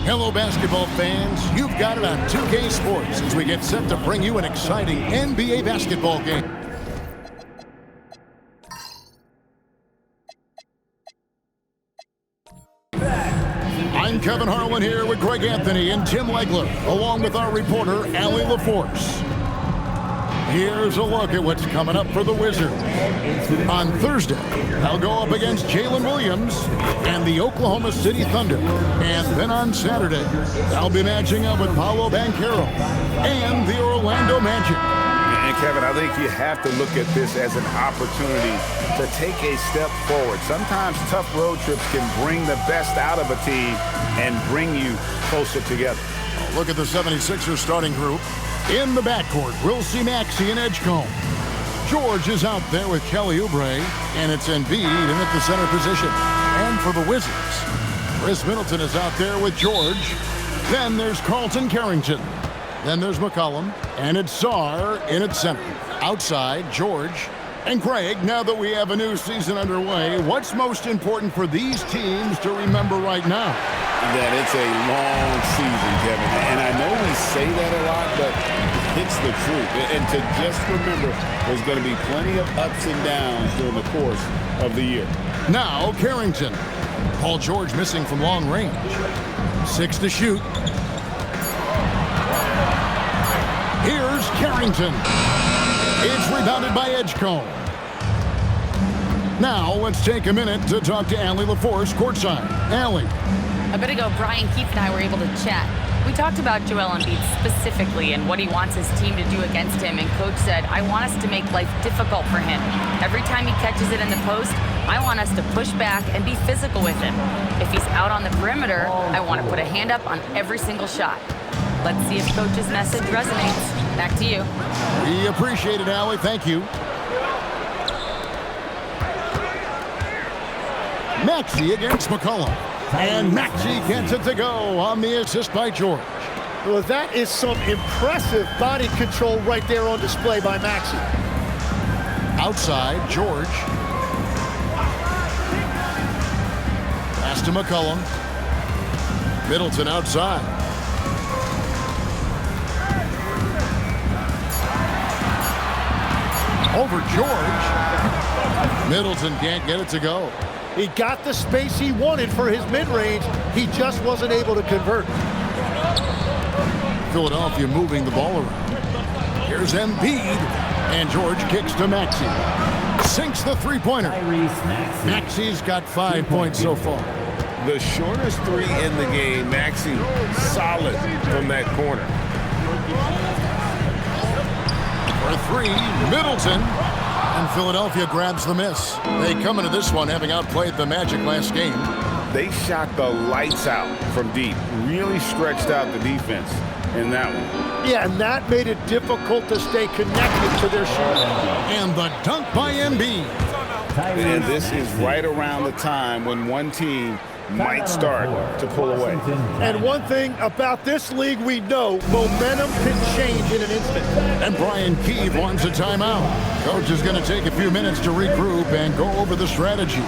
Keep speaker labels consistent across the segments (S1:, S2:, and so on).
S1: Hello, basketball fans. You've got it on 2K Sports as we get set to bring you an exciting NBA basketball game. I'm Kevin Harlan here with Greg Anthony and Tim Legler, along with our reporter, Allie LaForce. Here's a look at what's coming up for the Wizards. On Thursday, they'll go up against Jalen Williams and the Oklahoma City Thunder. And then on Saturday, they'll be matching up with Paolo Banchero and the Orlando Magic.
S2: And Kevin, I think you have to look at this as an opportunity to take a step forward. Sometimes tough road trips can bring the best out of a team and bring you closer together.
S1: Look at the 76ers starting group. In the backcourt, we'll see Maxey and Edgecombe. George is out there with Kelly Oubre, and it's Embiid in at the center position. And for the Wizards, Chris Middleton is out there with George. Then there's Carlton Carrington. Then there's McCollum, and it's Sarr in at center. Outside, George. And Greg, now that we have a new season underway, what's most important for these teams to remember right now?
S2: That it's a long season, Kevin. And I know we say that a lot, but it's the truth. And to just remember, there's going to be plenty of ups and downs during the course of the year.
S1: Now, Carrington. Paul George missing from long range. 6 to shoot. Here's Carrington. It's rebounded by Edgecombe. Now, let's take a minute to talk to Allie LaForce courtside. Allie.
S3: A bit ago, Brian Keefe and I were able to chat. We talked about Joel Embiid specifically and what he wants his team to do against him, and Coach said, I want us to make life difficult for him. Every time he catches it in the post, I want us to push back and be physical with him. If he's out on the perimeter, I want to put a hand up on every single shot. Let's see if Coach's message resonates. Back to you.
S1: We appreciate it, Allie. Thank you. Maxey against McCollum. And Maxey gets it to go on the assist by George.
S4: Well, that is some impressive body control right there on display by Maxey.
S1: Outside, George. Pass to McCollum. Middleton outside. Over George. Middleton can't get it to go.
S4: He got the space he wanted for his mid-range. He just wasn't able to convert.
S1: Philadelphia moving the ball around. Here's Embiid. And George kicks to Maxey. Sinks the three-pointer. Maxey's got 5 points so far.
S2: The shortest three in the game, Maxey solid from that corner.
S1: For three, Middleton. And Philadelphia grabs the miss. They come into this one having outplayed the Magic last game.
S2: They shot the lights out from deep. Really stretched out the defense in that one.
S4: Yeah, and that made it difficult to stay connected to their shooting.
S1: And the dunk by Embiid.
S2: And this is right around the time when one team might start to pull away.
S4: And one thing about this league we know, momentum can change in an instant.
S1: And Brian Keefe wants a timeout. Coach is going to take a few minutes to regroup and go over the strategy.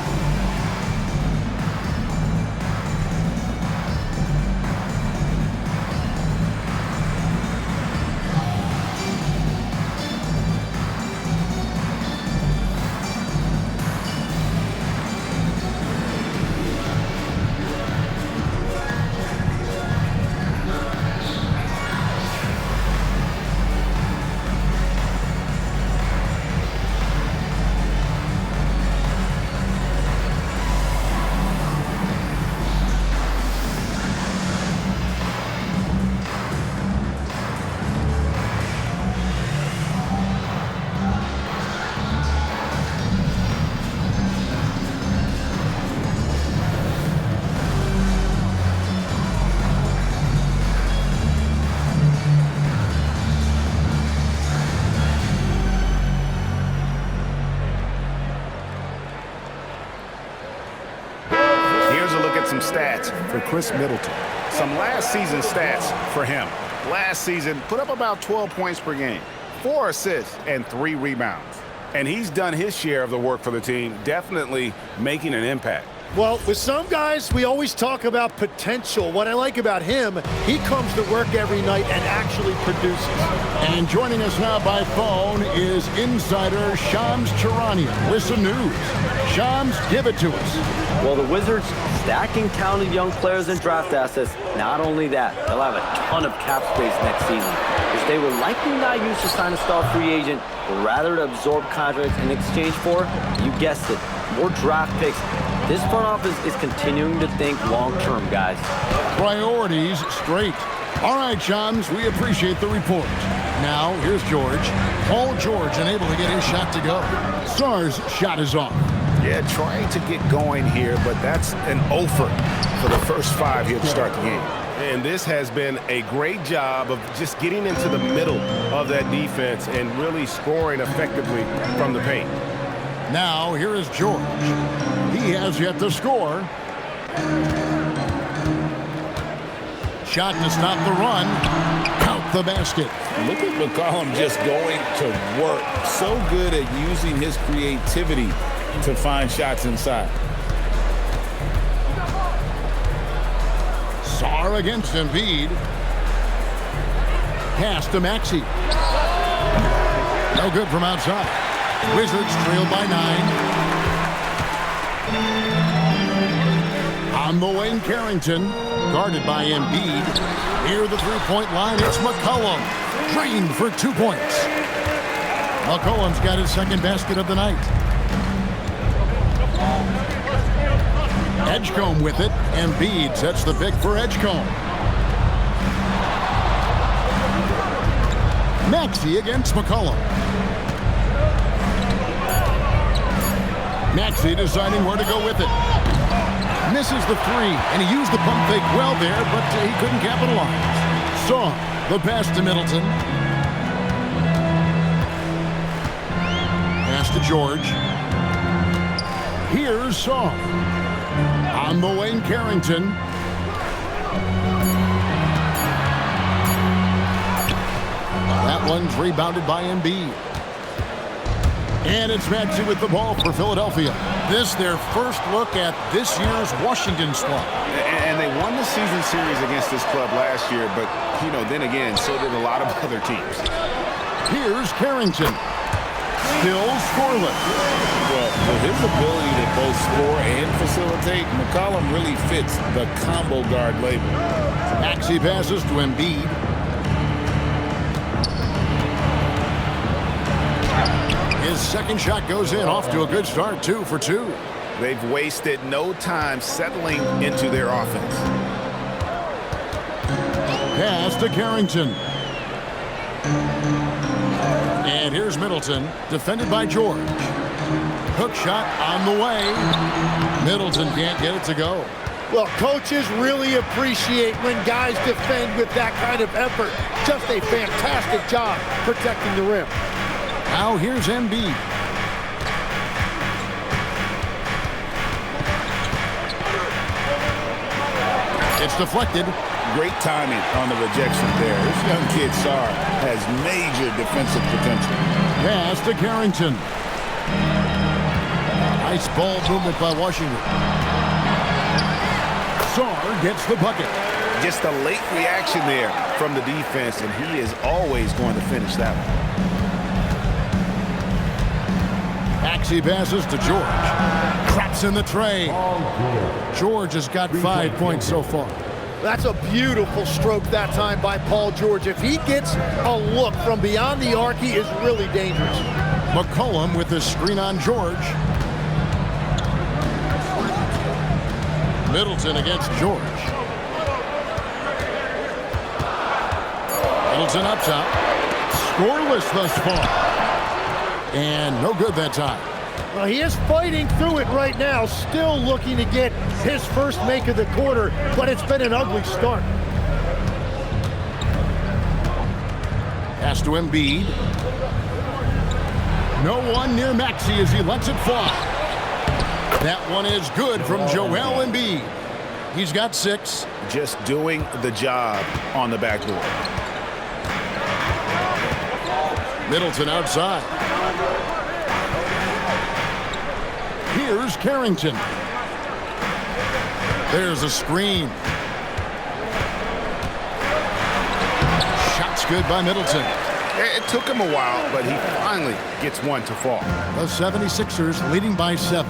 S2: Some stats for Chris Middleton. Some last season stats for him. Last season, put up about 12 points per game, 4 assists, and 3 rebounds. And he's done his share of the work for the team, definitely making an impact.
S4: Well, with some guys, we always talk about potential. What I like about him, he comes to work every night and actually produces.
S1: And joining us now by phone is insider Shams Charania with some news. Shams, give it to us.
S5: Well, the Wizards stacking talented young players and draft assets. Not only that, they'll have a ton of cap space next season, which they will likely not use to sign a star free agent, but rather to absorb contracts in exchange for, you guessed it, more draft picks. This front office is continuing to think long-term, guys.
S1: Priorities straight. All right, Shams, we appreciate the report. Now, here's George. Paul George unable to get his shot to go. Sarr's shot is off.
S6: Yeah, trying to get going here, but that's an offer for the first 5 here to start the game.
S7: And this has been a great job of just getting into the middle of that defense and really scoring effectively from the paint.
S1: Now, here is George. He has yet to score. Shot to stop the run. Count the basket.
S2: Look at McCollum just going to work. So good at using his creativity to find shots inside.
S1: Sarr against Embiid. Pass to Maxey. No good from outside. Wizards trail by 9. On the wing, Carrington. Guarded by Embiid. Near the three-point line, it's McCollum. Drained for 2 points. McCollum's got his second basket of the night. Edgecombe with it. Embiid sets the pick for Edgecombe. Maxey against McCollum. Maxey deciding where to go with it. Misses the three, and he used the pump fake well there, but he couldn't capitalize. Saw the pass to Middleton. Pass to George. Here's Saw. On the wing, Carrington. That one's rebounded by Embiid. And it's Maxey with the ball for Philadelphia. This their first look at this year's Washington squad.
S6: And they won the season series against this club last year, but, you know, then again, so did a lot of other teams.
S1: Here's Carrington. Still scoreless.
S2: Well, with his ability to both score and facilitate, McCollum really fits the combo guard label.
S1: Maxey passes to Embiid. His second shot goes in, off to a good start, 2 for 2.
S6: They've wasted no time settling into their offense.
S1: Pass to Carrington. And here's Middleton, defended by George. Hook shot on the way. Middleton can't get it to go.
S4: Well, coaches really appreciate when guys defend with that kind of effort. Just a fantastic job protecting the rim.
S1: Now here's Embiid. It's deflected.
S2: Great timing on the rejection there. This young kid, Sarr, has major defensive potential.
S1: Pass to Carrington. Nice ball movement by Washington. Sarr gets the bucket.
S6: Just a late reaction there from the defense, and he is always going to finish that one.
S1: Maxey passes to George. Traps in the tray. George has got 5 points so far.
S4: That's a beautiful stroke that time by Paul George. If he gets a look from beyond the arc, he is really dangerous.
S1: McCollum with his screen on George. Middleton against George. Middleton up top. Scoreless thus far. And no good that time.
S4: Well, he is fighting through it right now, still looking to get his first make of the quarter, but it's been an ugly start.
S1: Pass to Embiid. No one near Maxey as he lets it fly. That one is good from Joel Embiid. He's got 6.
S6: Just doing the job on the backboard.
S1: Middleton outside. Here's Carrington. There's a screen. Shot's good by Middleton.
S6: It took him a while, but he finally gets one to fall.
S1: The 76ers leading by 7.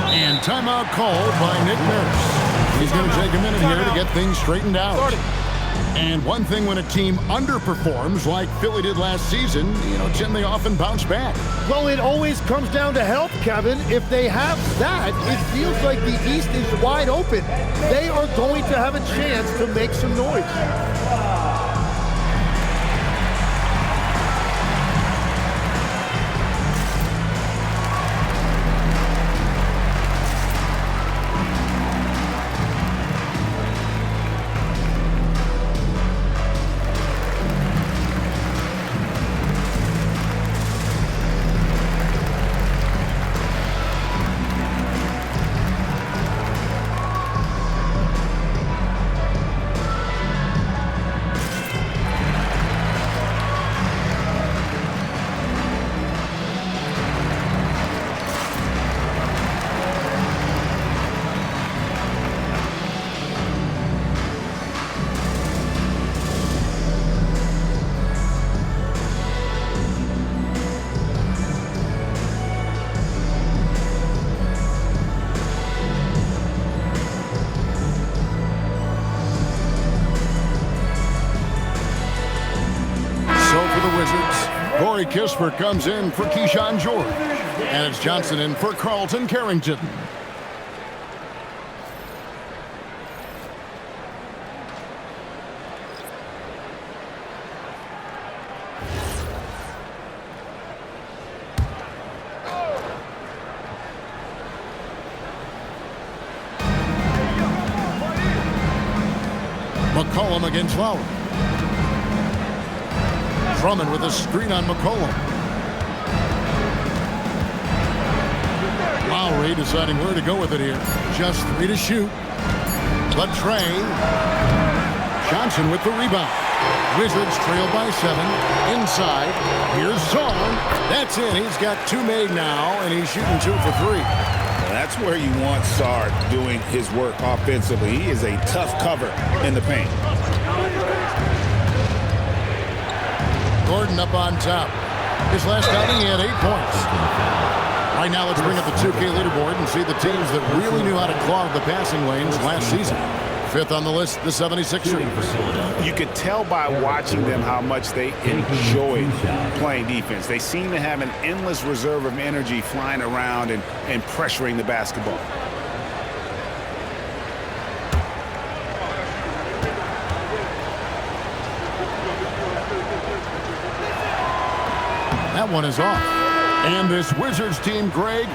S1: And timeout called by Nick Nurse. He's going to take a minute here to get things straightened out. And one thing when a team underperforms like Philly did last season, Jim, they often bounce back.
S4: Well, it always comes down to health, Kevin. If they have that, it feels like the East is wide open. They are going to have a chance to make some noise.
S1: Corey Kispert comes in for Keyshawn George. And it's Johnson in for Carlton Carrington. McCollum against Lowry. Drummond with a screen on McCollum. Lowry deciding where to go with it here. Just 3 to shoot. But Trey. Johnson with the rebound. Wizards trail by 7. Inside. Here's Song. That's it. He's got 2 made now, and he's shooting 2 for 3.
S2: That's where you want Sard doing his work offensively. He is a tough cover in the paint.
S1: Gordon up on top. His last outing, he had 8 points. Right now, let's bring up the 2K leaderboard and see the teams that really knew how to clog the passing lanes last season. 5th on the list, the 76ers.
S6: You could tell by watching them how much they enjoyed playing defense. They seem to have an endless reserve of energy flying around and pressuring the basketball.
S1: That one is off. And this Wizards team, Greg,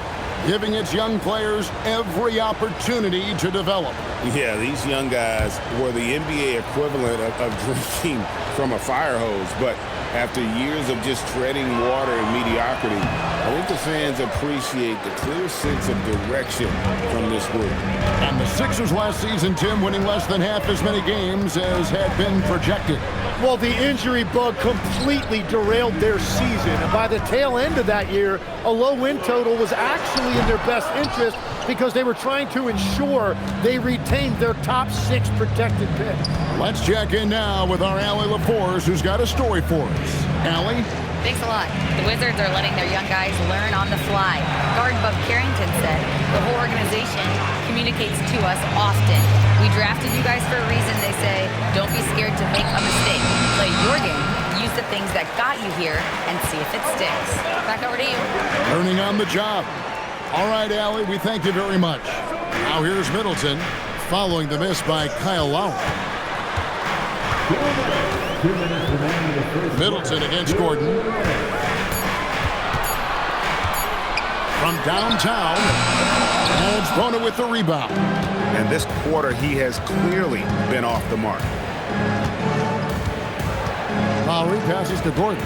S1: giving its young players every opportunity to develop.
S2: Yeah, these young guys were the NBA equivalent of drinking from a fire hose. But after years of just treading water and mediocrity, I think the fans appreciate the clear sense of direction from this group.
S1: And the Sixers last season, Tim, winning less than half as many games as had been projected.
S4: Well, the injury bug completely derailed their season. And by the tail end of that year, a low win total was actually in their best interest because they were trying to ensure they retained their top 6 protected pick.
S1: Let's check in now with our Allie LaForce, who's got a story for us. Allie?
S3: Thanks a lot. The Wizards are letting their young guys learn on the fly. Guard Bub Carrington said, the whole organization communicates to us often. We drafted you guys for a reason, they say. Don't be scared to make a mistake. Play your game. Use the things that got you here and see if it sticks. Back over to you.
S1: Learning on the job. All right, Allie, we thank you very much. Now here's Middleton, following the miss by Kyle Lowry. Middleton against Gordon. From downtown, and it's Bona with the rebound.
S6: And this quarter, he has clearly been off the mark.
S1: Lowry passes to Gordon.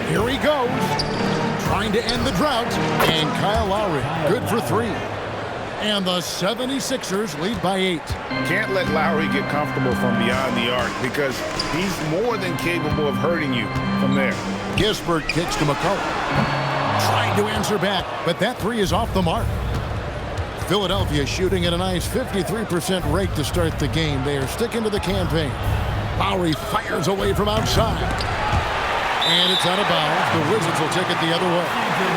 S1: Here he goes, trying to end the drought, and Kyle Lowry, good for 3. And the 76ers lead by 8.
S6: Can't let Lowry get comfortable from beyond the arc because he's more than capable of hurting you from there.
S1: Kispert kicks to McCollum. Trying to answer back, but that 3 is off the mark. Philadelphia shooting at a nice 53% rate to start the game. They are sticking to the campaign. Lowry fires away from outside. And it's out of bounds. The Wizards will take it the other way.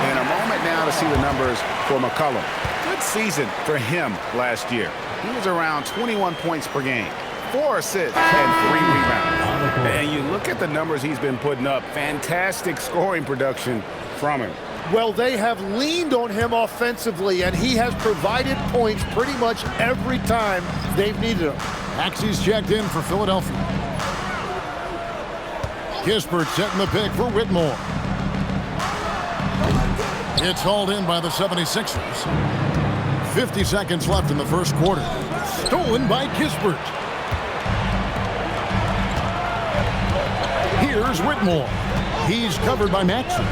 S6: And a moment now to see the numbers for McCollum. Good season for him last year. He was around 21 points per game, 4 assists, and 3 rebounds. And you look at the numbers he's been putting up, fantastic scoring production from him.
S4: Well, they have leaned on him offensively, and he has provided points pretty much every time they've needed him.
S1: Maxey's checked in for Philadelphia. Kispert setting the pick for Whitmore. It's hauled in by the 76ers. 50 seconds left in the first quarter. Stolen by Kispert. Here's Whitmore. He's covered by Maxey.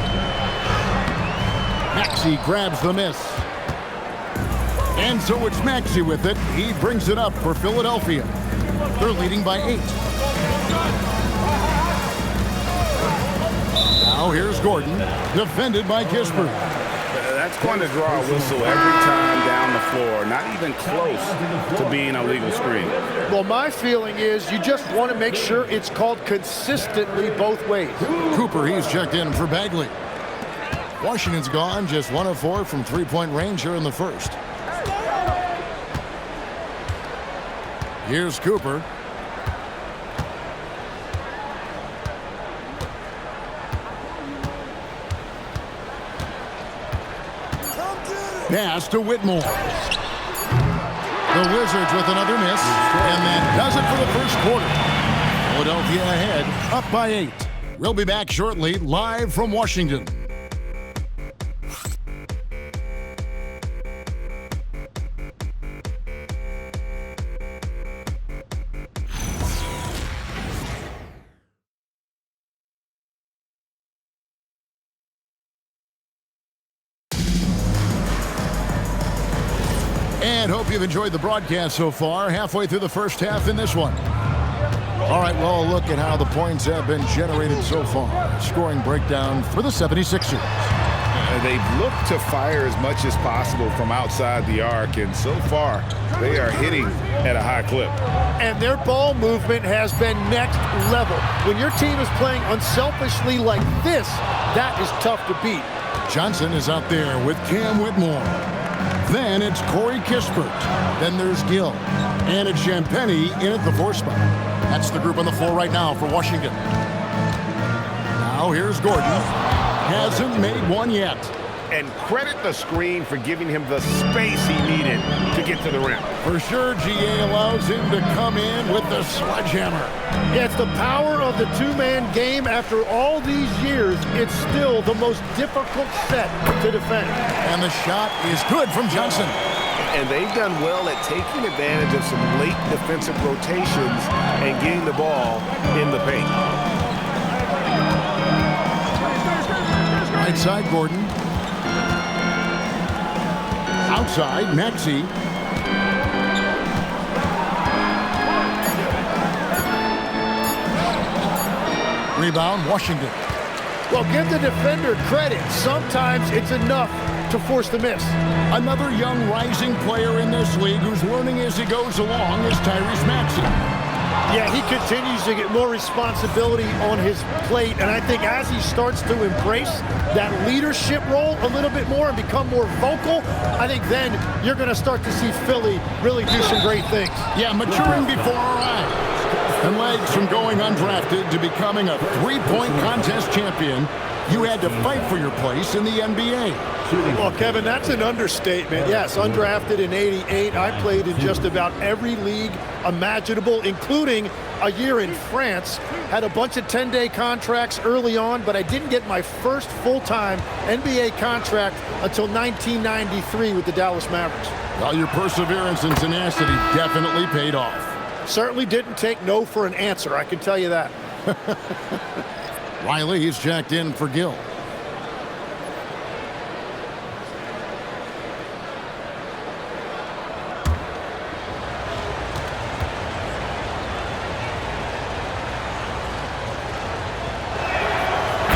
S1: Maxey grabs the miss. And so it's Maxey with it. He brings it up for Philadelphia. They're leading by 8. Now here's Gordon, defended by Kispert.
S6: That's going to draw a whistle every time down the floor. Not even close to being a legal screen.
S4: Well, my feeling is you just want to make sure it's called consistently both ways.
S1: Cooper, he's checked in for Bagley. Washington's gone just 1 of 4 from three-point range here in the first. Here's Cooper. Pass to Whitmore. The Wizards with another miss, and that does it for the first quarter. Philadelphia ahead, up by 8. We'll be back shortly, live from Washington. And hope you've enjoyed the broadcast so far. Halfway through the first half in this one. All right, well, look at how the points have been generated so far. Scoring breakdown for the 76ers.
S6: They've looked to fire as much as possible from outside the arc, and so far they are hitting at a high clip.
S4: And their ball movement has been next level. When your team is playing unselfishly like this, that is tough to beat.
S1: Johnson is out there with Cam Whitmore. Then it's Corey Kispert. Then there's Gill. And it's Champagnie in at the 4 spot. That's the group on the floor right now for Washington. Now here's Gordon. Hasn't made one yet.
S7: And credit the screen for giving him the space he needed to get to the rim.
S1: For sure, GA allows him to come in with the sledgehammer.
S4: Yeah, it's the power of the two-man game. After all these years, it's still the most difficult set to defend.
S1: And the shot is good from Johnson.
S7: And they've done well at taking advantage of some late defensive rotations and getting the ball in the paint.
S1: Right side, Gordon. Outside, Maxey. Rebound, Washington.
S4: Well, give the defender credit. Sometimes it's enough to force the miss.
S1: Another young rising player in this league who's learning as he goes along is Tyrese Maxey.
S4: Yeah, he continues to get more responsibility on his plate, and I think as he starts to embrace that leadership role a little bit more and become more vocal, I think then you're going to start to see Philly really do some great things.
S1: Yeah, maturing before our eyes. And legs from going undrafted to becoming a three-point contest champion, you had to fight for your place in the NBA.
S4: Well, Kevin, that's an understatement. Yes, undrafted in '88. I played in just about every league imaginable, including a year in France. Had a bunch of 10-day contracts early on, but I didn't get my first full-time NBA contract until 1993 with the Dallas Mavericks.
S1: Well, your perseverance and tenacity definitely paid off.
S4: Certainly didn't take no for an answer, I can tell you that.
S1: Riley is checked in for Gill.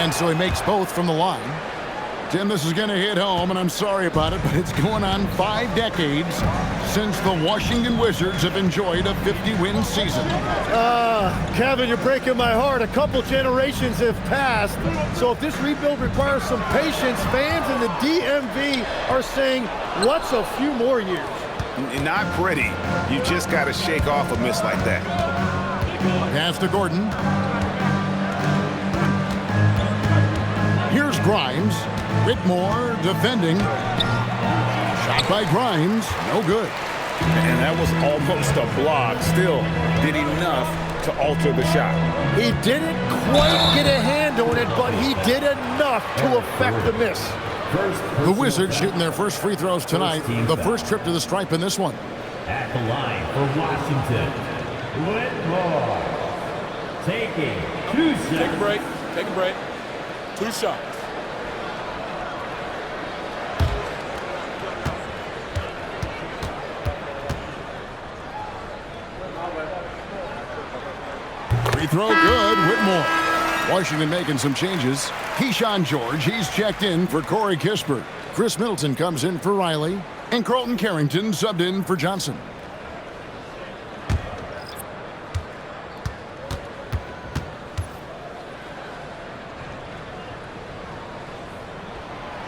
S1: And so he makes both from the line. Tim, this is going to hit home, and I'm sorry about it, but it's going on 5 decades since the Washington Wizards have enjoyed a 50-win season.
S4: Kevin, you're breaking my heart. A couple generations have passed. So if this rebuild requires some patience, fans in the DMV are saying, what's a few more years?
S6: Not pretty. You just got to shake off a miss like that.
S1: Pass to Gordon. Here's Grimes. Whitmore defending. Shot by Grimes. No good.
S6: And that was almost a block. Still did enough to alter the shot.
S4: He didn't quite get a hand on it, but he did enough to affect the miss.
S1: The Wizards shooting their first free throws tonight. The first trip to the stripe in this one.
S8: At the line for Washington, Whitmore. Taking 2 shots.
S2: Take a break. Take a break. 2 shots.
S1: Free throw good, Whitmore. Washington making some changes. Keyshawn George, he's checked in for Corey Kispert. Chris Middleton comes in for Riley. And Carlton Carrington subbed in for Johnson.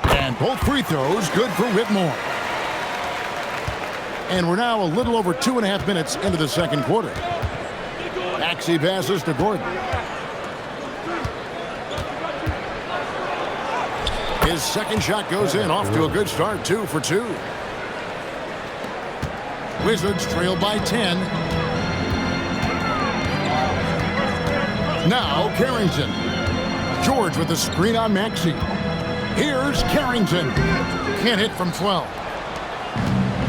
S1: And both free throws good for Whitmore. And we're now a little over 2.5 minutes into the second quarter. Maxey passes to Gordon. His second shot goes in, off to a good start, 2 for 2. Wizards trail by 10. Now Carrington. George with the screen on Maxey. Here's Carrington. Can't hit from 12.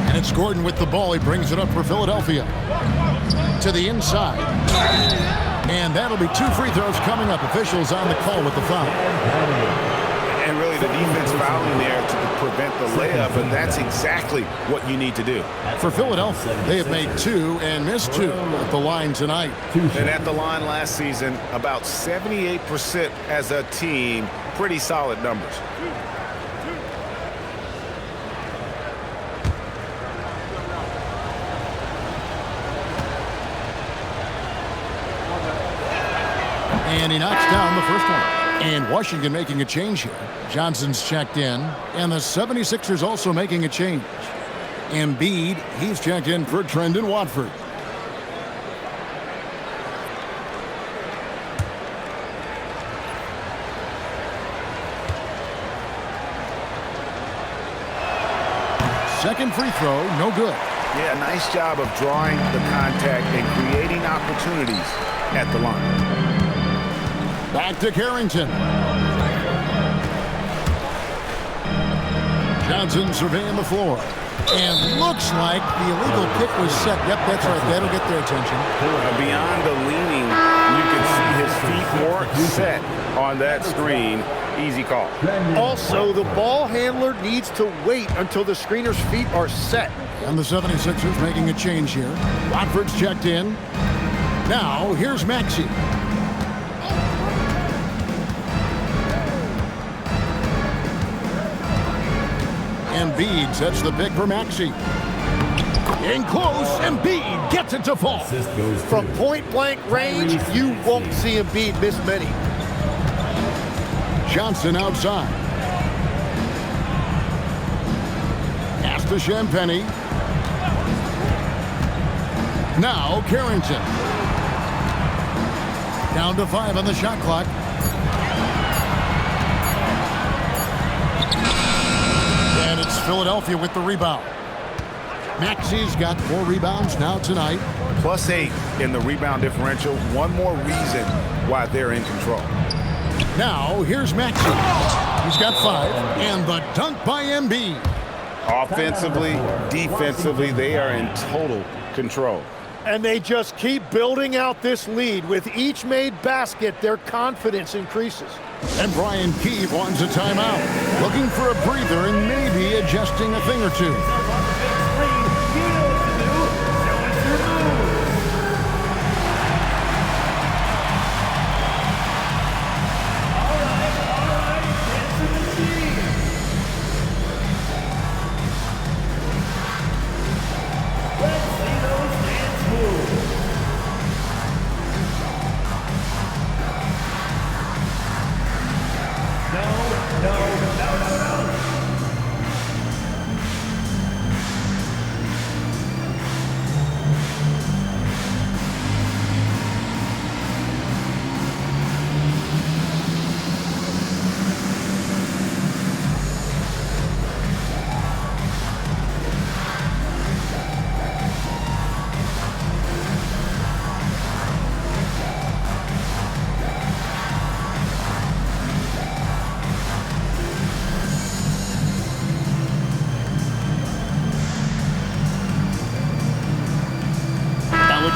S1: And it's Gordon with the ball. He brings it up for Philadelphia. To the inside. And that'll be 2 free throws coming up. Officials on the call with the foul.
S6: And really the defense fouling there to prevent the layup, and that's exactly what you need to do.
S1: For Philadelphia, they have made 2 and missed 2 at the line tonight.
S6: And at the line last season, about 78% as a team. Pretty solid numbers.
S1: And he knocks down the first one. And Washington making a change here. Johnson's checked in. And the 76ers also making a change. Embiid, he's checked in for Trendon Watford. Second free throw, no good.
S6: Yeah, nice job of drawing the contact and creating opportunities at the line.
S1: Back to Carrington. Johnson surveying the floor. And looks like the illegal kick was set. Yep, that's right. That'll get their attention.
S6: Beyond the leaning, you can see his feet weren't set on that screen. Easy call.
S4: Also, the ball handler needs to wait until the screener's feet are set.
S1: And the 76ers making a change here. Watford's checked in. Now, here's Maxey. Embiid sets the pick for Maxey. In close, Embiid gets it to fall.
S4: From point-blank range, you won't see Embiid miss many.
S1: Johnson outside. Pass to Champagnie. Now Carrington. Down to 5 on the shot clock. And it's Philadelphia with the rebound. Maxey's got 4 rebounds now tonight.
S6: +8 in the rebound differential. One more reason why they're in control.
S1: Now, here's Maxey. He's got 5. And the dunk by Embiid.
S6: Offensively, defensively, they are in total control.
S4: And they just keep building out this lead. With each made basket, their confidence increases.
S1: And Brian Keefe wants a timeout. Looking for a breather and maybe adjusting a thing or two.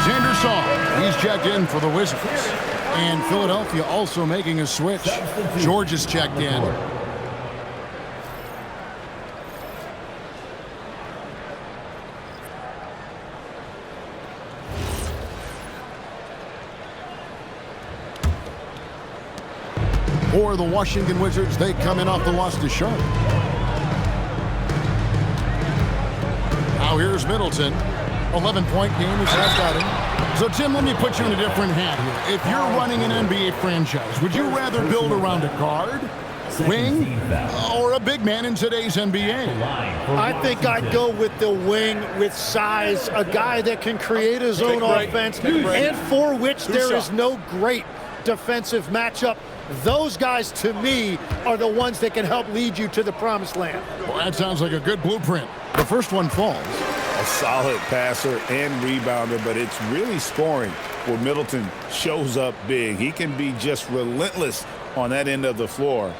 S1: Alexander Saw, he's checked in for the Wizards. And Philadelphia also making a switch. George is checked in. For the Washington Wizards, they come in off the loss to Charlotte. Now here's Middleton. 11-point game is last outing. So, Tim, let me put you in a different hat here. If you're running an NBA franchise, would you rather build around a guard, wing, or a big man in today's NBA?
S4: I think I'd go with the wing with size, a guy that can create his own offense, and for which there is no great defensive matchup. Those guys, to me, are the ones that can help lead you to the promised land.
S1: Well, that sounds like a good blueprint. The first one falls.
S2: A solid passer and rebounder, but it's really scoring where Middleton shows up big. He can be just relentless on that end of the floor.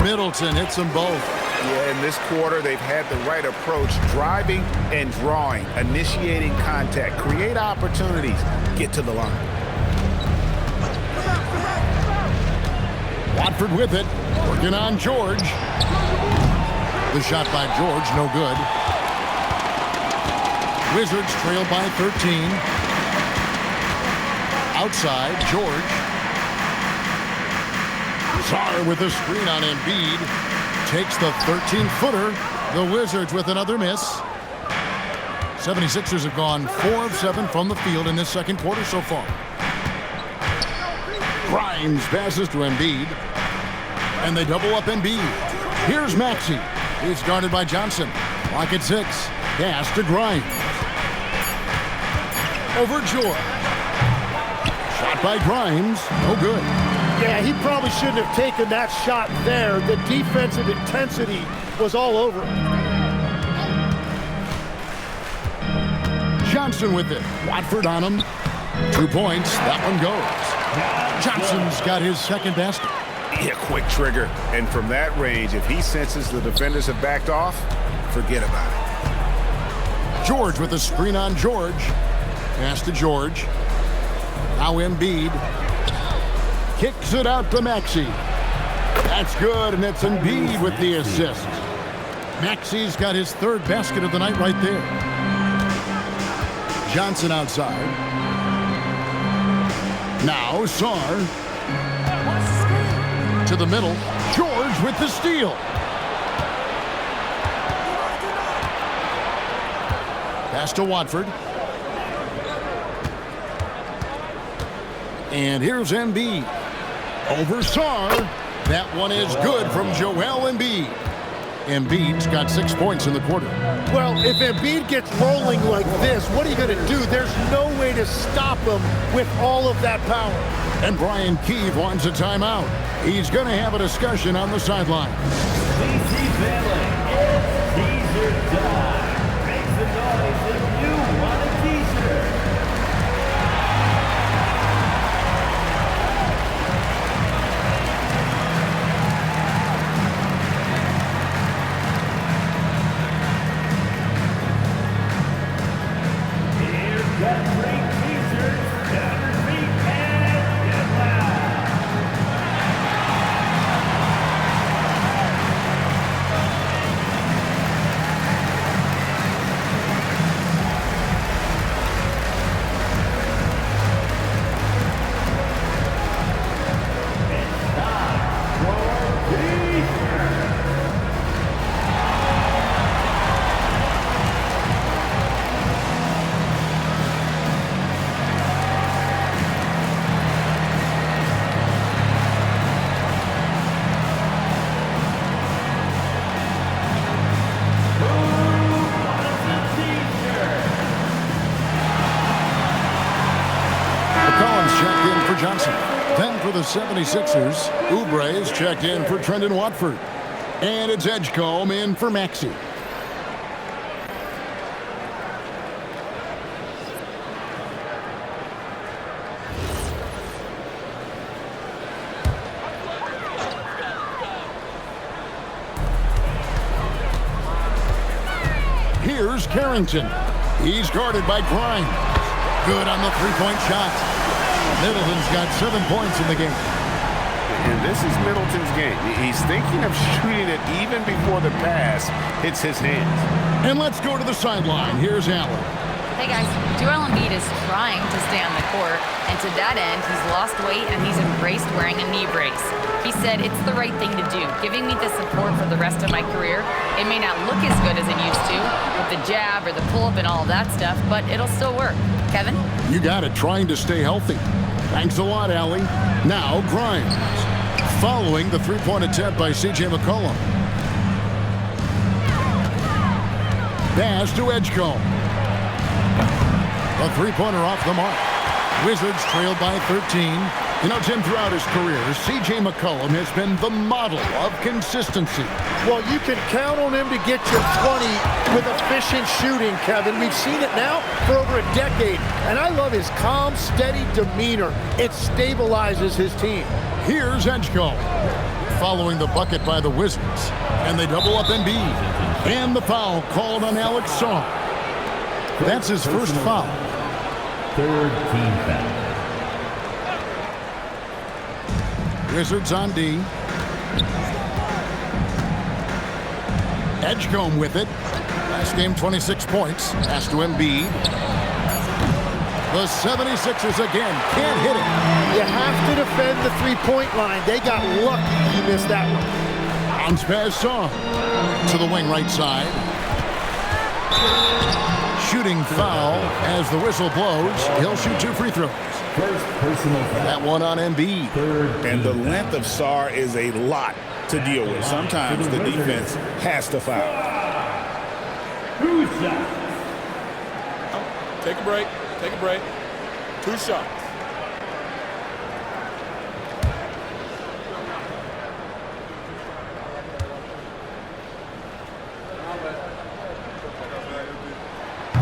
S1: Middleton hits them both.
S6: Yeah, in this quarter, they've had the right approach, driving and drawing, initiating contact, create opportunities, get to the line.
S1: Watford with it, working on George. The shot by George, no good. Wizards trail by 13. Outside, George. Sarr with a screen on Embiid. Takes the 13-footer. The Wizards with another miss. 76ers have gone 4 of 7 from the field in this second quarter so far. Grimes passes to Embiid. And they double up Embiid. Here's Maxey. He's guarded by Johnson. Clock at 6. Pass to Grimes. Over George. Shot by Grimes. No good.
S4: Yeah, he probably shouldn't have taken that shot there. The defensive intensity was all over him.
S1: Johnson with it. Watford on him. 2 points. That one goes. Johnson's got his second basket.
S6: Yeah, quick trigger. And from that range, if he senses the defenders have backed off, forget about it.
S1: George with a screen on George. Pass to George. Now Embiid. Kicks it out to Maxey. That's good, and it's Embiid with the assist. Maxey's got his third basket of the night right there. Johnson outside. Now Sarr. To the middle. George with the steal. Pass to Watford. And here's Embiid. Over Sarr. That one is good from Joel Embiid. Embiid's got 6 points in the quarter.
S4: Well, if Embiid gets rolling like this, what are you going to do? There's no way to stop him with all of that power.
S1: And Brian Keefe wants a timeout. He's going to have a discussion on the sideline.
S8: DC family, it's T-shirt time. Make some noise if you want a T-shirt. Here's got great T-shirts. Down your feet and get loud.
S1: Johnson. Then for the 76ers, Oubre is checked in for Trendon Watford. And it's Edgecombe in for Maxey. Here's Carrington. He's guarded by Grimes. Good on the three-point shot. Middleton's got 7 points in the game.
S6: And this is Middleton's game. He's thinking of shooting it even before the pass hits his hands.
S1: And let's go to the sideline. Here's Allen.
S3: Hey guys, Joel Embiid is trying to stay on the court, and to that end, he's lost weight and he's embraced wearing a knee brace. He said, it's the right thing to do, giving me the support for the rest of my career. It may not look as good as it used to, with the jab or the pull-up and all that stuff, but it'll still work. Kevin?
S1: You got it, trying to stay healthy. Thanks a lot, Allie. Now, Grimes. Following the three-point attempt by C.J. McCollum. Pass to Edgecombe. A three-pointer off the mark. Wizards trailed by 13. You know, Tim, throughout his career, C.J. McCollum has been the model of consistency.
S4: Well, you can count on him to get your 20 with efficient shooting, Kevin. We've seen it now for over a decade. And I love his calm, steady demeanor. It stabilizes his team.
S1: Here's Edgecombe. Following the bucket by the Wizards. And they double up Embiid. And the foul called on Alex Sarr. That's his first foul.
S8: Third team foul.
S1: Wizards on D. Edgecombe with it. Last game, 26 points. Pass to Embiid. The 76ers again can't hit it.
S4: You have to defend the three-point line. They got lucky you missed that one.
S1: Bounce pass Sarr to the wing right side. Shooting foul as the whistle blows. He'll shoot 2 free throws.
S8: First personal foul.
S1: That one on Embiid.
S6: And the length of Sarr is a lot to deal with. Sometimes the defense has to foul.
S8: Two shots.
S9: Take a break. Take a break. 2 shots.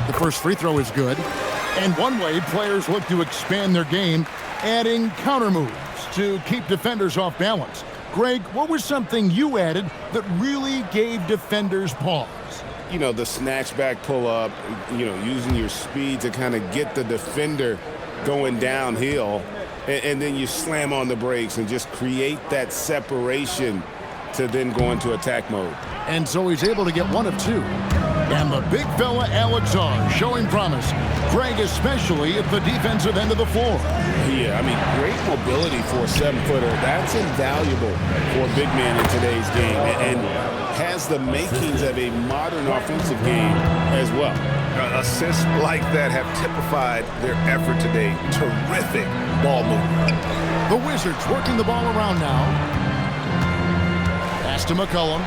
S1: The first free throw is good. And one way players look to expand their game, adding counter moves to keep defenders off balance. Greg, what was something you added that really gave defenders pause?
S2: You know, the snatch back pull up, you know, using your speed to kind of get the defender going downhill, and then you slam on the brakes and just create that separation to then go into attack mode.
S1: And so he's able to get 1 of 2. And the big fella, Alex Sarr, showing promise. Greg, especially at the defensive end of the floor.
S2: Yeah, I mean, great mobility for a 7-footer. That's invaluable for a big man in today's game, and has the makings of a modern offensive game as well.
S6: Assists like that have typified their effort today. Terrific ball movement.
S1: The Wizards working the ball around now. Pass to McCollum.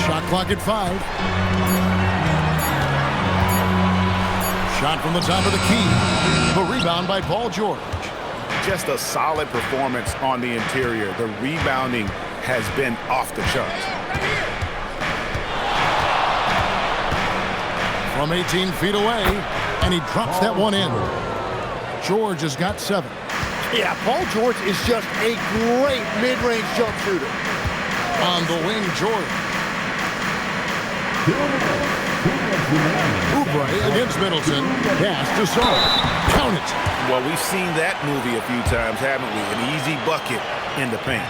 S1: Shot clock at 5. Shot from the top of the key. The rebound by Paul George.
S6: Just a solid performance on the interior. The rebounding has been off the charts.
S1: From 18 feet away, and he drops that one in. George has got 7.
S4: Yeah, Paul George is just a great mid-range jump shooter.
S1: On the wing, George. Oubre against Middleton. Pass to Sarr. Count it.
S6: Well, we've seen that movie a few times, haven't we? An easy bucket in the paint.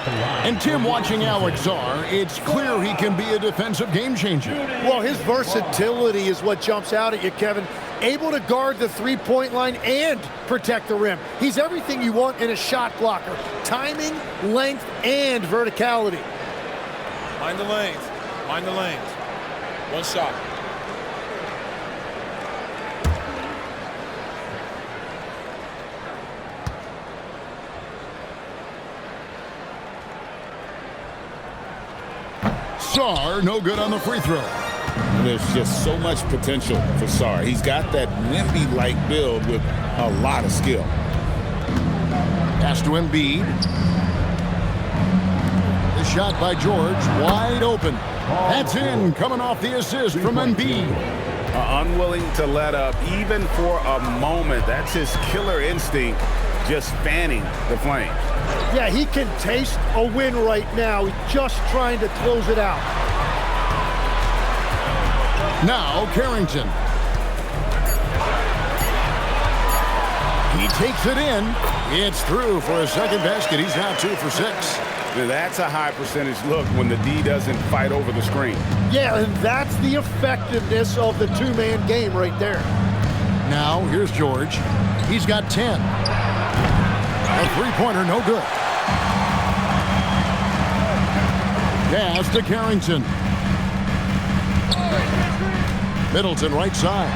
S1: And Tim, watching Alex Sarr, it's clear he can be a defensive game changer.
S4: Well, his versatility is what jumps out at you, Kevin. Able to guard the three-point line and protect the rim. He's everything you want in a shot blocker. Timing, length, and verticality.
S9: Mind the lanes. Mind the lanes. 1 shot.
S1: Sarr, no good on the free throw.
S2: There's just so much potential for Sarr. He's got that Wemby-like build with a lot of skill.
S1: Pass to Embiid. The shot by George, wide open. That's in, coming off the assist from Embiid.
S6: Unwilling to let up even for a moment. That's his killer instinct, just fanning the flames.
S4: Yeah, he can taste a win right now. He's just trying to close it out.
S1: Now Carrington. He takes it in. It's through for a second basket. He's now 2 for 6.
S6: Now, that's a high percentage look when the D doesn't fight over the screen.
S4: Yeah, and that's the effectiveness of the two-man game right there.
S1: Now here's George. He's got 10. A three-pointer, no good. Pass to Carrington. Middleton right side.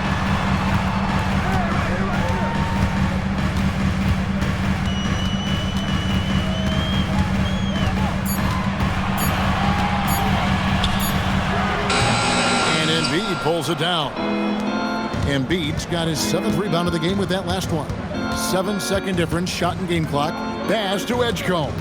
S1: And Embiid pulls it down. Embiid's got his 7th rebound of the game with that last one. 7-second difference, shot and game clock. Pass to Edgecombe.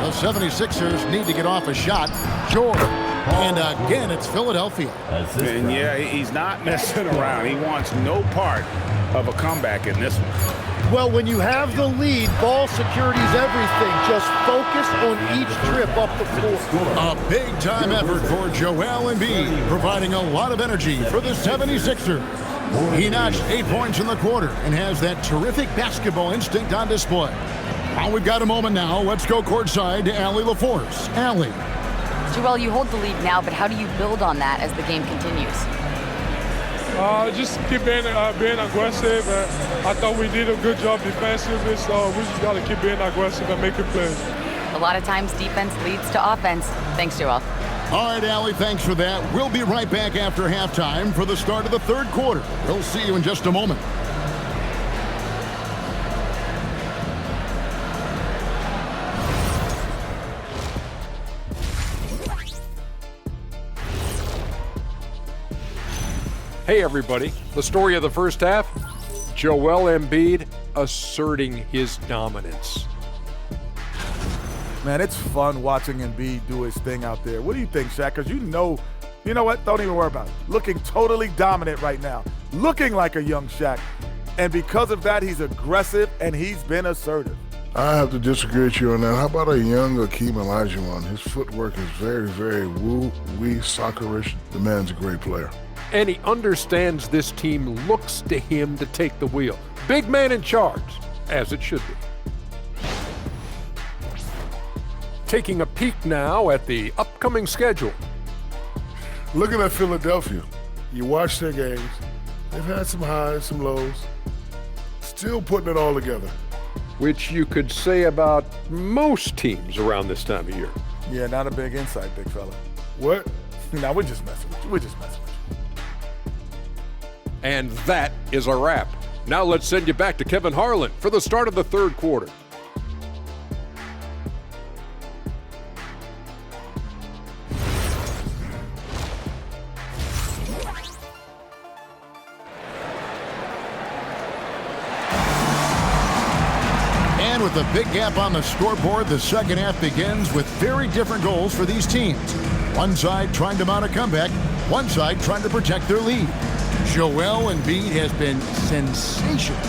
S1: The 76ers need to get off a shot. George. And again, it's Philadelphia.
S6: And yeah, he's not messing around. He wants no part of a comeback in this one.
S4: Well, when you have the lead, ball security is everything. Just focus on each trip up the floor.
S1: A big-time effort for Joel Embiid, providing a lot of energy for the 76ers. He notched 8 points in the quarter and has that terrific basketball instinct on display. Well, we've got a moment now. Let's go courtside to Allie LaForce. Allie.
S3: Joel, you hold the lead now, but how do you build on that as the game continues?
S10: Just keep being aggressive. I thought we did a good job defensively, so we just got to keep being aggressive and making plays.
S3: A lot of times defense leads to offense. Thanks, Joel.
S1: All right, Allie, thanks for that. We'll be right back after halftime for the start of the third quarter. We'll see you in just a moment.
S11: Hey everybody, the story of the first half, Joel Embiid asserting his dominance.
S12: Man, it's fun watching Embiid do his thing out there. What do you think, Shaq? Because you know what? Don't even worry about it. Looking totally dominant right now. Looking like a young Shaq. And because of that, he's aggressive and he's been assertive.
S13: I have to disagree with you on that. How about a young Akeem Olajuwon? His footwork is very, very woo-wee, soccerish. The man's a great player.
S11: And he understands this team looks to him to take the wheel. Big man in charge, as it should be. Taking a peek now at the upcoming schedule.
S13: Looking at Philadelphia, you watch their games. They've had some highs, some lows. Still putting it all together.
S11: Which you could say about most teams around this time of year.
S12: Yeah, not a big insight, big fella.
S13: What?
S12: No, we're just messing with you. We're just messing with you.
S11: And that is a wrap. Now let's send you back to Kevin Harlan for the start of the third quarter.
S1: And with a big gap on the scoreboard, the second half begins with very different goals for these teams. One side trying to mount a comeback, one side trying to protect their lead. Joel Embiid has been sensational.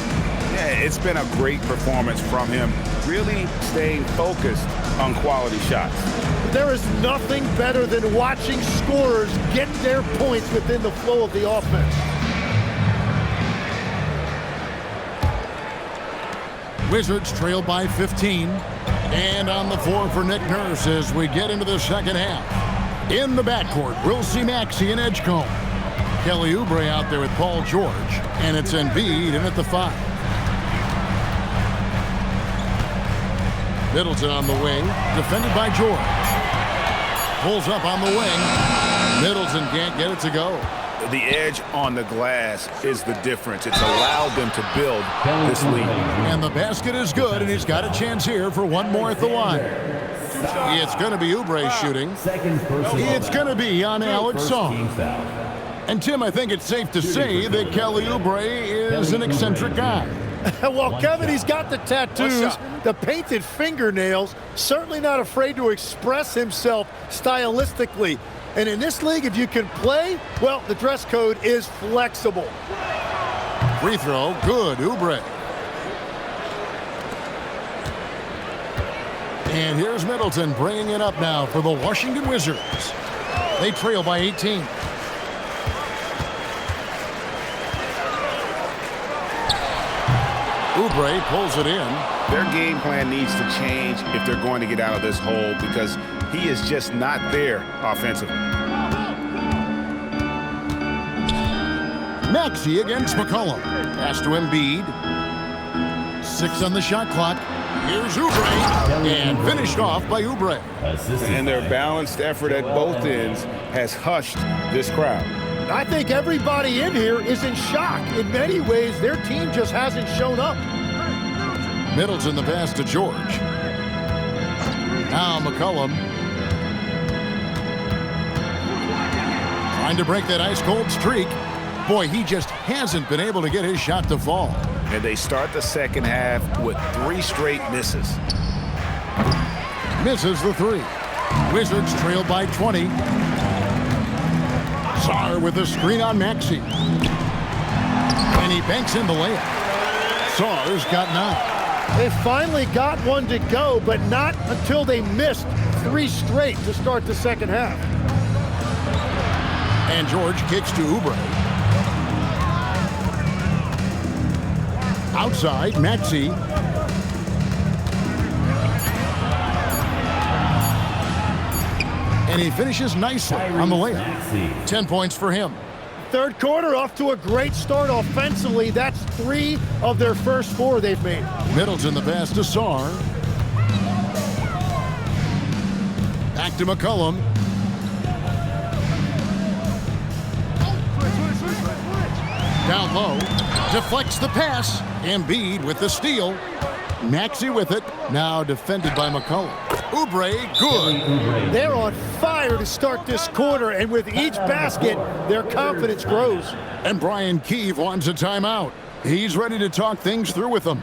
S6: Yeah, it's been a great performance from him, really staying focused on quality shots.
S4: There is nothing better than watching scorers get their points within the flow of the offense.
S1: Wizards trail by 15. And on the floor for Nick Nurse as we get into the second half. In the backcourt, we'll see Maxey and Edgecombe. Kelly Oubre out there with Paul George, and it's Embiid in at the 5. Middleton on the wing, defended by George. Pulls up on the wing. Middleton can't get it to go.
S6: The edge on the glass is the difference. It's allowed them to build this lead.
S1: And the basket is good, and he's got a chance here for one more at the line. It's going to be Oubre shooting. It's going to be on Alex Song. And Tim, I think it's safe to say that Kelly Oubre is an eccentric guy.
S4: Well, Kevin, he's got the tattoos, the painted fingernails, certainly not afraid to express himself stylistically. And in this league, if you can play, well, the dress code is flexible.
S1: Free throw, good, Oubre. And here's Middleton bringing it up now for the Washington Wizards. They trail by 18. Oubre pulls it in.
S6: Their game plan needs to change if they're going to get out of this hole because he is just not there offensively.
S1: Maxey against McCollum. Pass to Embiid. 6 on the shot clock. Here's Oubre. And finished off by Oubre.
S6: And their balanced effort at both ends has hushed this crowd.
S4: I think everybody in here is in shock. In many ways, their team just hasn't shown up.
S1: Middleton the pass to George. Now McCollum. Trying to break that ice-cold streak. Boy, he just hasn't been able to get his shot to fall.
S6: And they start the second half with 3 straight misses.
S1: Misses the 3. Wizards trail by 20. Sarr with a screen on Maxey. And he banks in the layup. Sarr's got 9.
S4: They finally got one to go, but not until they missed 3 straight to start the second half.
S1: And George kicks to Oubre. Outside, Maxey. And he finishes nicely on the layup. 10 points for him.
S4: Third quarter off to a great start offensively. That's 3 of their first 4 they've made.
S1: Middleton the pass to Sarr. Back to McCollum. Down low. Deflects the pass. Embiid with the steal. Maxey with it. Now defended by McCollum. Oubre, good.
S4: They're on fire to start this quarter, and with each basket, their confidence grows.
S1: And Brian Keefe wants a timeout. He's ready to talk things through with them.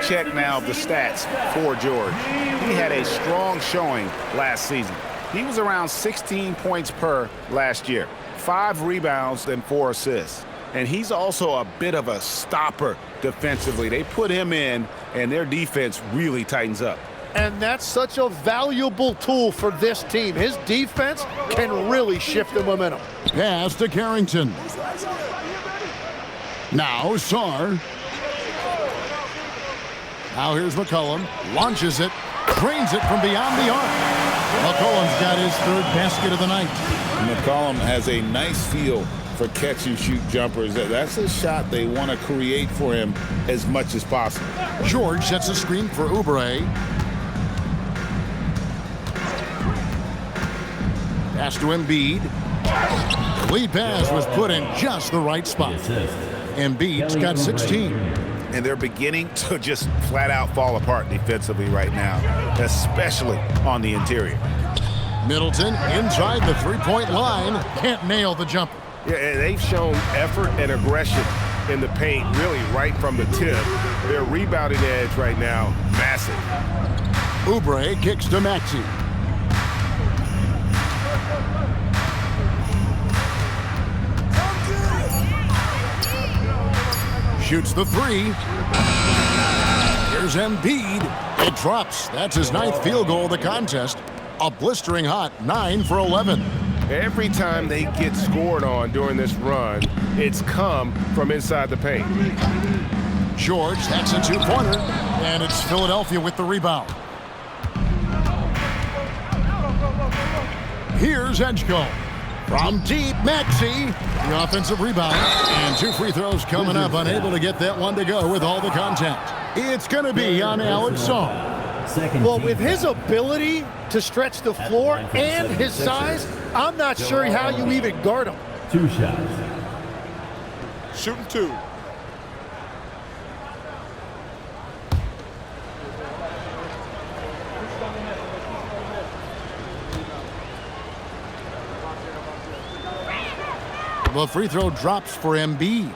S6: Check now of the stats for George. He had a strong showing last season. He was around 16 points per last year, 5 rebounds and 4 assists. And he's also a bit of a stopper defensively. They put him in, and their defense really tightens up.
S4: And that's such a valuable tool for this team. His defense can really shift the momentum.
S1: Pass to Carrington. Now Sarr. Now here's McCollum. Launches it. Drains it from beyond the arc. McCollum's got his 3rd basket of the night.
S2: McCollum has a nice feel for catch-and-shoot jumpers. That's a shot they want to create for him as much as possible.
S1: George sets a screen for Oubre. Pass to Embiid. Lead pass was put in just the right spot. Embiid's got 16.
S6: And they're beginning to just flat-out fall apart defensively right now, especially on the interior.
S1: Middleton inside the 3-point line. Can't nail the jumper.
S7: Yeah, they've shown effort and aggression in the paint, really right from the tip. Their rebounding edge right now, massive.
S1: Oubre kicks to Maxey. Shoots the 3. Here's Embiid. It drops. That's his 9th field goal of the contest. A blistering hot 9 for 11.
S7: Every time they get scored on during this run, it's come from inside the paint.
S1: George, that's a 2-pointer, and it's Philadelphia with the rebound. Here's Edgecombe. From deep, Maxey, the offensive rebound, and 2 free throws coming up, unable to get that one to go with all the contact. It's going to be on Alex Song.
S4: Well, with his ability to stretch the floor and his size, I'm not sure how you even guard him.
S8: 2 shots.
S9: Shooting 2.
S1: The free throw drops for Embiid.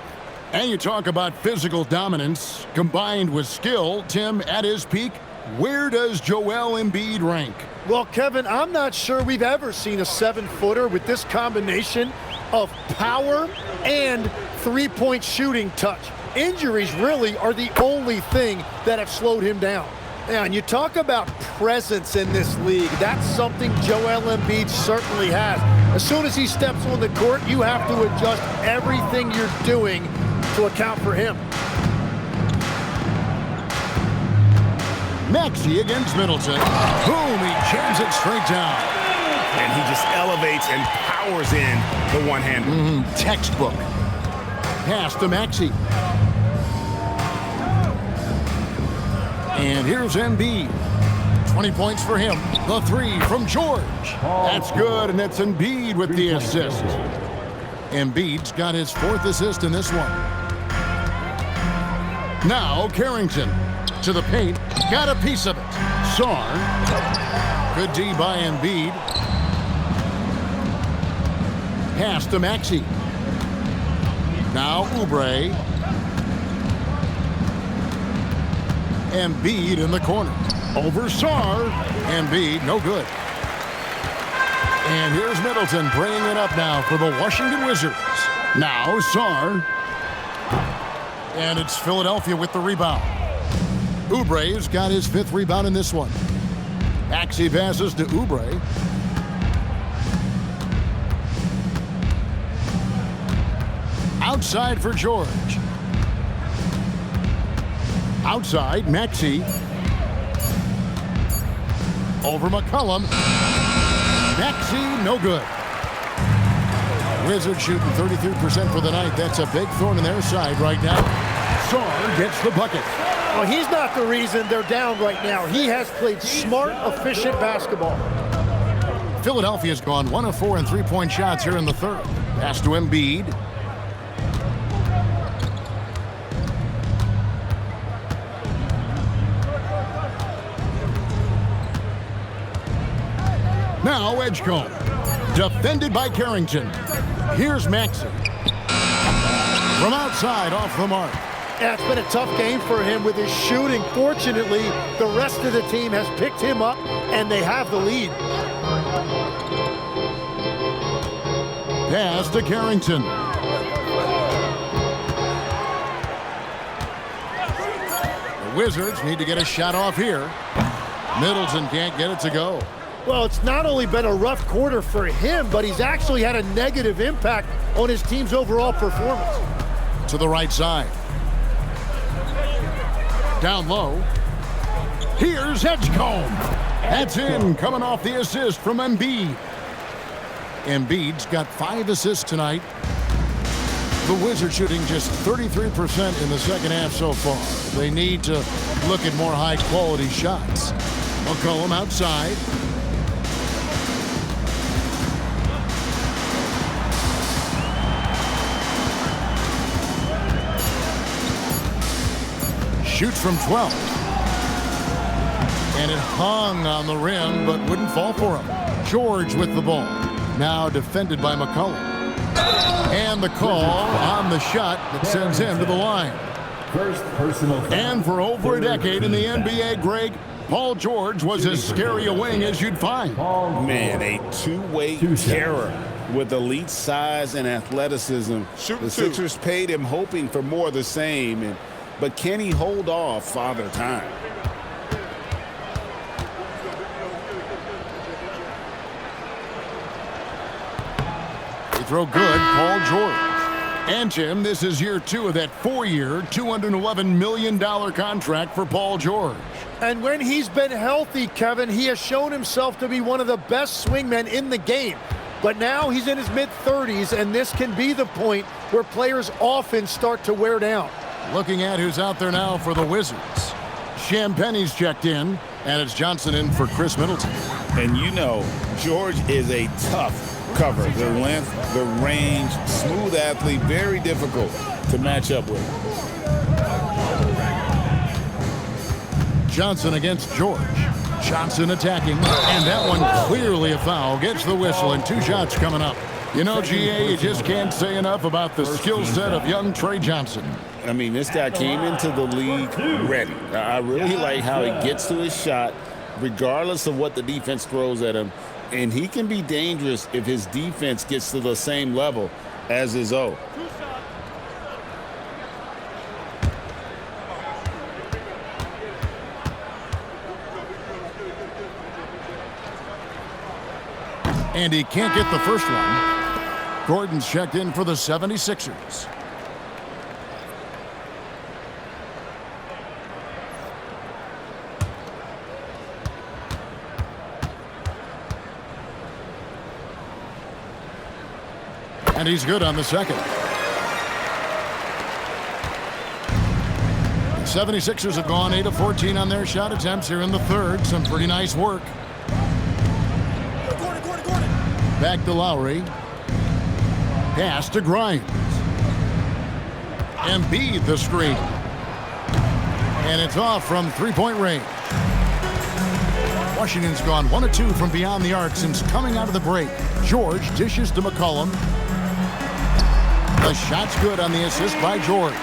S1: And you talk about physical dominance combined with skill. Tim, at his peak, where does Joel Embiid rank?
S4: Well, Kevin, I'm not sure we've ever seen a 7-footer with this combination of power and three-point shooting touch. Injuries really are the only thing that have slowed him down. And you talk about presence in this league. That's something Joel Embiid certainly has. As soon as he steps on the court, you have to adjust everything you're doing to account for him.
S1: Maxey against Middleton. Boom, he jams it straight down.
S6: And he just elevates and powers in the one-hander.
S1: Textbook. Pass to Maxey. And here's Embiid. 20 points for him. The 3 from George. That's good, and it's Embiid with the assist. Embiid's got his 4th assist in this one. Now Carrington to the paint. Got a piece of it. Sarr. Good D by Embiid. Pass to Maxey. Now Oubre. Embiid in the corner. Over Sarr. Embiid, no good. And here's Middleton bringing it up now for the Washington Wizards. Now Sarr. And it's Philadelphia with the rebound. Oubre's got his 5th rebound in this one. Maxey passes to Oubre. Outside for George. Outside, Maxey. Over McCollum. Maxey, no good. Wizards shooting 33% for the night. That's a big thorn in their side right now. Sarr gets the bucket.
S4: Well, he's not the reason they're down right now. He has played smart, efficient basketball.
S1: Philadelphia's gone 1 of 4 in three-point shots here in the 3rd. Pass to Embiid. Now Edgecombe. Defended by Carrington. Here's Maxey. From outside, off the mark.
S4: Yeah, it's been a tough game for him with his shooting. Fortunately, the rest of the team has picked him up, and they have the lead.
S1: Pass to Carrington. The Wizards need to get a shot off here. Middleton can't get it to go.
S4: Well, it's not only been a rough quarter for him, but he's actually had a negative impact on his team's overall performance.
S1: To the right side. Down low. Here's Edgecombe. That's in, coming off the assist from Embiid. Embiid's got 5 assists tonight. The Wizards shooting just 33% in the second half so far. They need to look at more high-quality shots. McCollum outside. Shoots from 12. And it hung on the rim, but wouldn't fall for him. George with the ball. Now defended by McCollum. And the call on the shot that sends him to the line.
S8: First personal foul.
S1: And for over a decade in the NBA, Greg, Paul George was as scary a wing as you'd find.
S2: Man, a two-way terror with elite size and athleticism. The Sixers paid him hoping for more of the same. But can he hold off Father Time?
S1: throw good, Paul George. And, Tim, this is year 2 of that 4-year, $211 million contract for Paul George.
S4: And when he's been healthy, Kevin, he has shown himself to be one of the best swingmen in the game. But now he's in his mid-30s, and this can be the point where players often start to wear down.
S1: Looking at who's out there now for the Wizards. Champagne's checked in, and it's Johnson in for Chris Middleton.
S2: And you know, George is a tough cover. The length, the range, smooth athlete, very difficult to match up with.
S1: Johnson against George. Johnson attacking, and that one clearly a foul. Gets the whistle, and 2 shots coming up. You know, GA, you just can't say enough about the skill set of young Trey Johnson.
S2: I mean, this guy came into the league ready. I really like how he gets to his shot, regardless of what the defense throws at him. And he can be dangerous if his defense gets to the same level as his O.
S1: And he can't get the first one. Gordon's checked in for the 76ers. And he's good on the second. The 76ers have gone 8 of 14 on their shot attempts here in the third. Some pretty nice work. Back to Lowry. Pass to Grimes. Embiid the screen. And it's off from three-point range. Washington's gone 1 of 2 from beyond the arc since coming out of the break. George dishes to McCollum. The shot's good on the assist by George.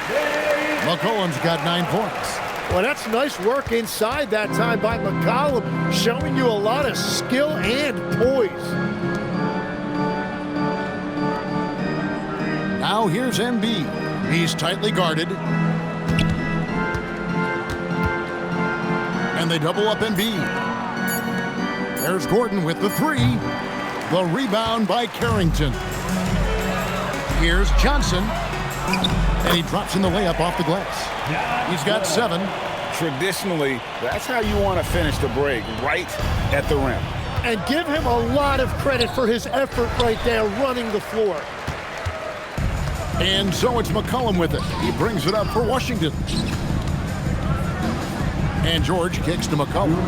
S1: McCollum's got 9 points.
S4: Well, that's nice work inside that time by McCollum, showing you a lot of skill and poise.
S1: Now here's Embiid. He's tightly guarded. And they double up Embiid. There's Gordon with the 3. The rebound by Carrington. Here's Johnson. And he drops in the layup off the glass. He's got 7.
S6: Traditionally, that's how you want to finish the break, right at the rim.
S4: And give him a lot of credit for his effort right there running the floor.
S1: And so it's McCollum with it. He brings it up for Washington. And George kicks to McCollum.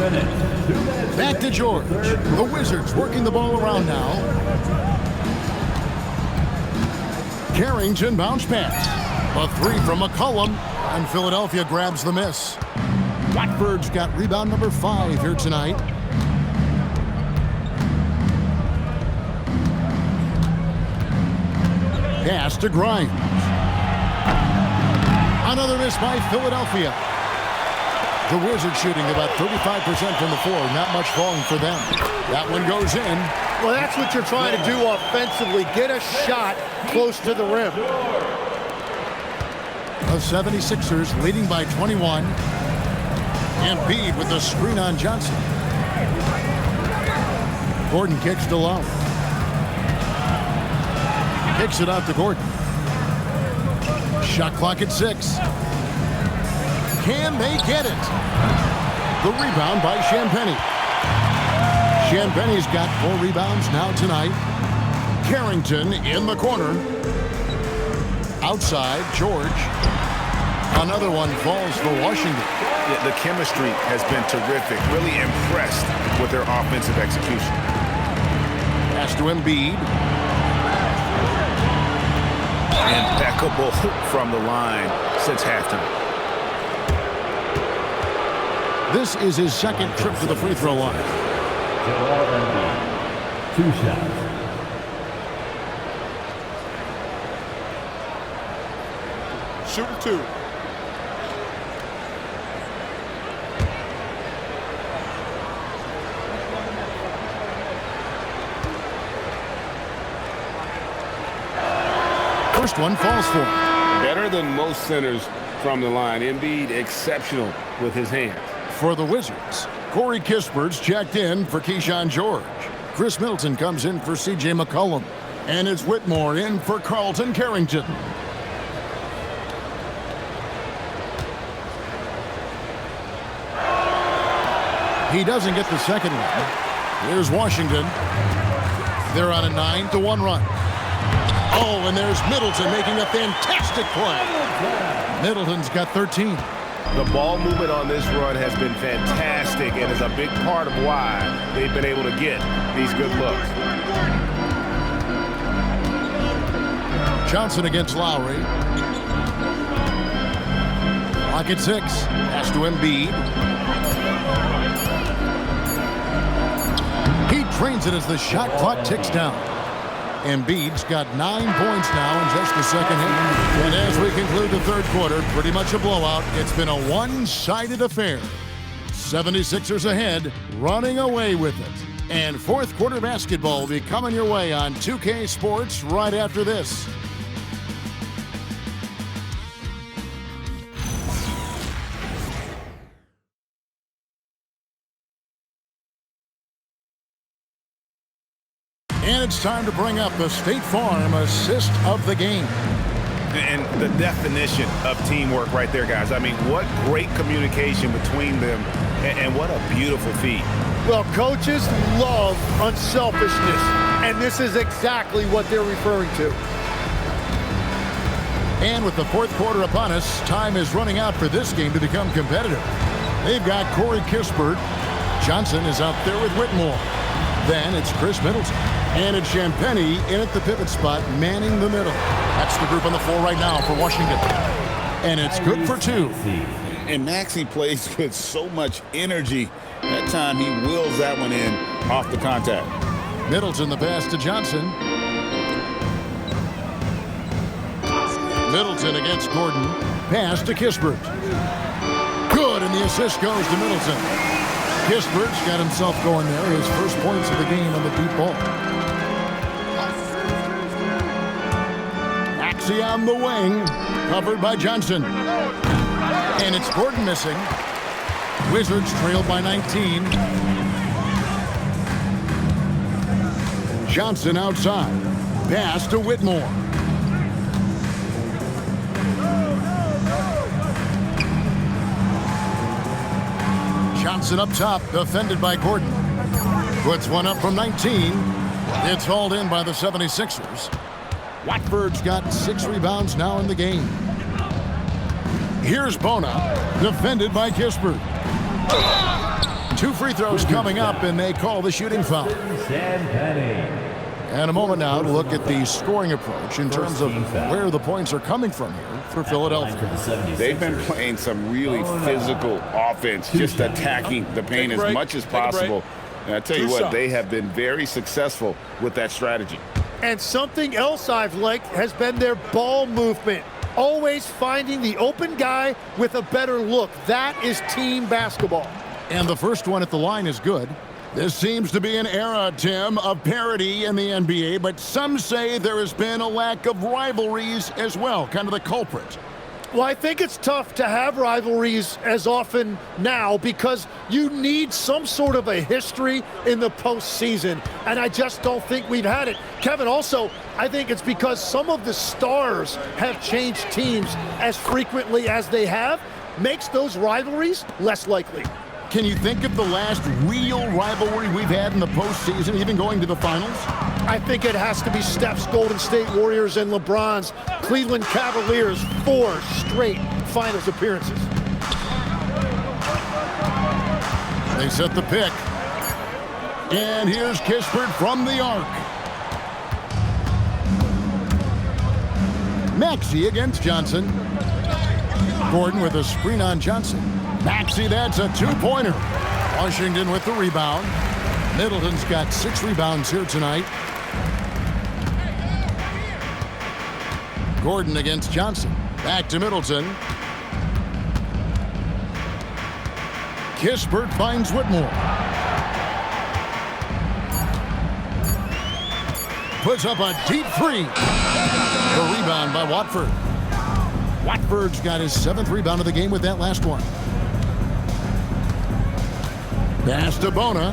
S1: Back to George. The Wizards working the ball around now. Carrington bounce pass. A 3 from McCollum. And Philadelphia grabs the miss. Watford's got rebound number 5 here tonight. Pass to Grimes. Another miss by Philadelphia. The Wizards shooting about 35% from the floor. Not much falling for them. That one goes in.
S4: Well, that's what you're trying to do offensively. Get a shot close to the rim.
S1: The 76ers leading by 21. Embiid with the screen on Johnson. Gordon kicks to Lowry. Kicks it out to Gordon. Shot clock at 6. Can they get it? The rebound by Champagnie. Champagnie's got 4 rebounds now tonight. Carrington in the corner. Outside, George. Another one falls for Washington.
S6: Yeah, the chemistry has been terrific. Really impressed with their offensive execution.
S1: Pass to Embiid.
S6: Impeccable from the line since halftime.
S1: This is his second trip to the free throw line.
S8: 2 shots.
S9: Shooting 2.
S1: First one falls for him.
S7: Better than most centers from the line. Embiid exceptional with his hands.
S1: For the Wizards, Corey Kispert's checked in for Keyshawn George. Chris Middleton comes in for C.J. McCollum. And it's Whitmore in for Carlton Carrington. He doesn't get the second one. Here's Washington. They're on a 9-1 run. Oh, and there's Middleton making a fantastic play. Middleton's got 13.
S7: The ball movement on this run has been fantastic and is a big part of why they've been able to get these good looks.
S1: Johnson against Lowry. Clock at 6. Pass to Embiid. He trains it as the shot clock ticks down. Embiid's got 9 points now in just the second half. And as we conclude the third quarter, pretty much a blowout. It's been a one-sided affair. 76ers ahead, running away with it. And fourth quarter basketball will be coming your way on 2K Sports right after this. And it's time to bring up the State Farm assist of the game.
S7: And the definition of teamwork right there, guys. I mean, what great communication between them, and what a beautiful feat.
S4: Well, coaches love unselfishness, and this is exactly what they're referring to.
S1: And with the fourth quarter upon us, time is running out for this game to become competitive. They've got Corey Kispert. Johnson is out there with Whitmore. Then it's Chris Middleton. And it's Champagnie in at the pivot spot, manning the middle. That's the group on the floor right now for Washington. And it's good for 2.
S2: And Maxey plays with so much energy. That time he wheels that one in off the contact.
S1: Middleton the pass to Johnson. Middleton against Gordon. Pass to Kispert. Good, and the assist goes to Middleton. Kispert's got himself going there. His first points of the game on the deep ball. Maxey on the wing, covered by Johnson. And it's Gordon missing. Wizards trailed by 19. Johnson outside. Pass to Whitmore. Johnson up top, defended by Gordon. Puts one up from 19. It's hauled in by the 76ers. Watford's got 6 rebounds now in the game. Here's Bona, defended by Kispert. 2 free throws coming up, and they call the shooting foul. And a moment now to look at the scoring approach in terms of where the points are coming from here for Philadelphia.
S2: They've been playing some really physical offense, just attacking the paint as much as possible. And I tell you what, they have been very successful with that strategy.
S4: And something else I've liked has been their ball movement. Always finding the open guy with a better look. That is team basketball.
S1: And the first one at the line is good. This seems to be an era, Tim, of parity in the NBA, but some say there has been a lack of rivalries as well, kind of the culprit.
S4: Well, I think it's tough to have rivalries as often now because you need some sort of a history in the postseason, and I just don't think we've had it. Kevin, also, I think it's because some of the stars have changed teams as frequently as they have, makes those rivalries less likely.
S1: Can you think of the last real rivalry we've had in the postseason, even going to the finals?
S4: I think it has to be Steph's Golden State Warriors and LeBron's Cleveland Cavaliers, 4 straight finals appearances.
S1: They set the pick. And here's Kispert from the arc. Maxey against Johnson. Gordon with a screen on Johnson. Maxey, that's a 2-pointer. Washington with the rebound. Middleton's got 6 rebounds here tonight. Gordon against Johnson. Back to Middleton. Kispert finds Whitmore. Puts up a deep 3. The rebound by Watford. Watford's got his 7th rebound of the game with that last one. Pass to Bona.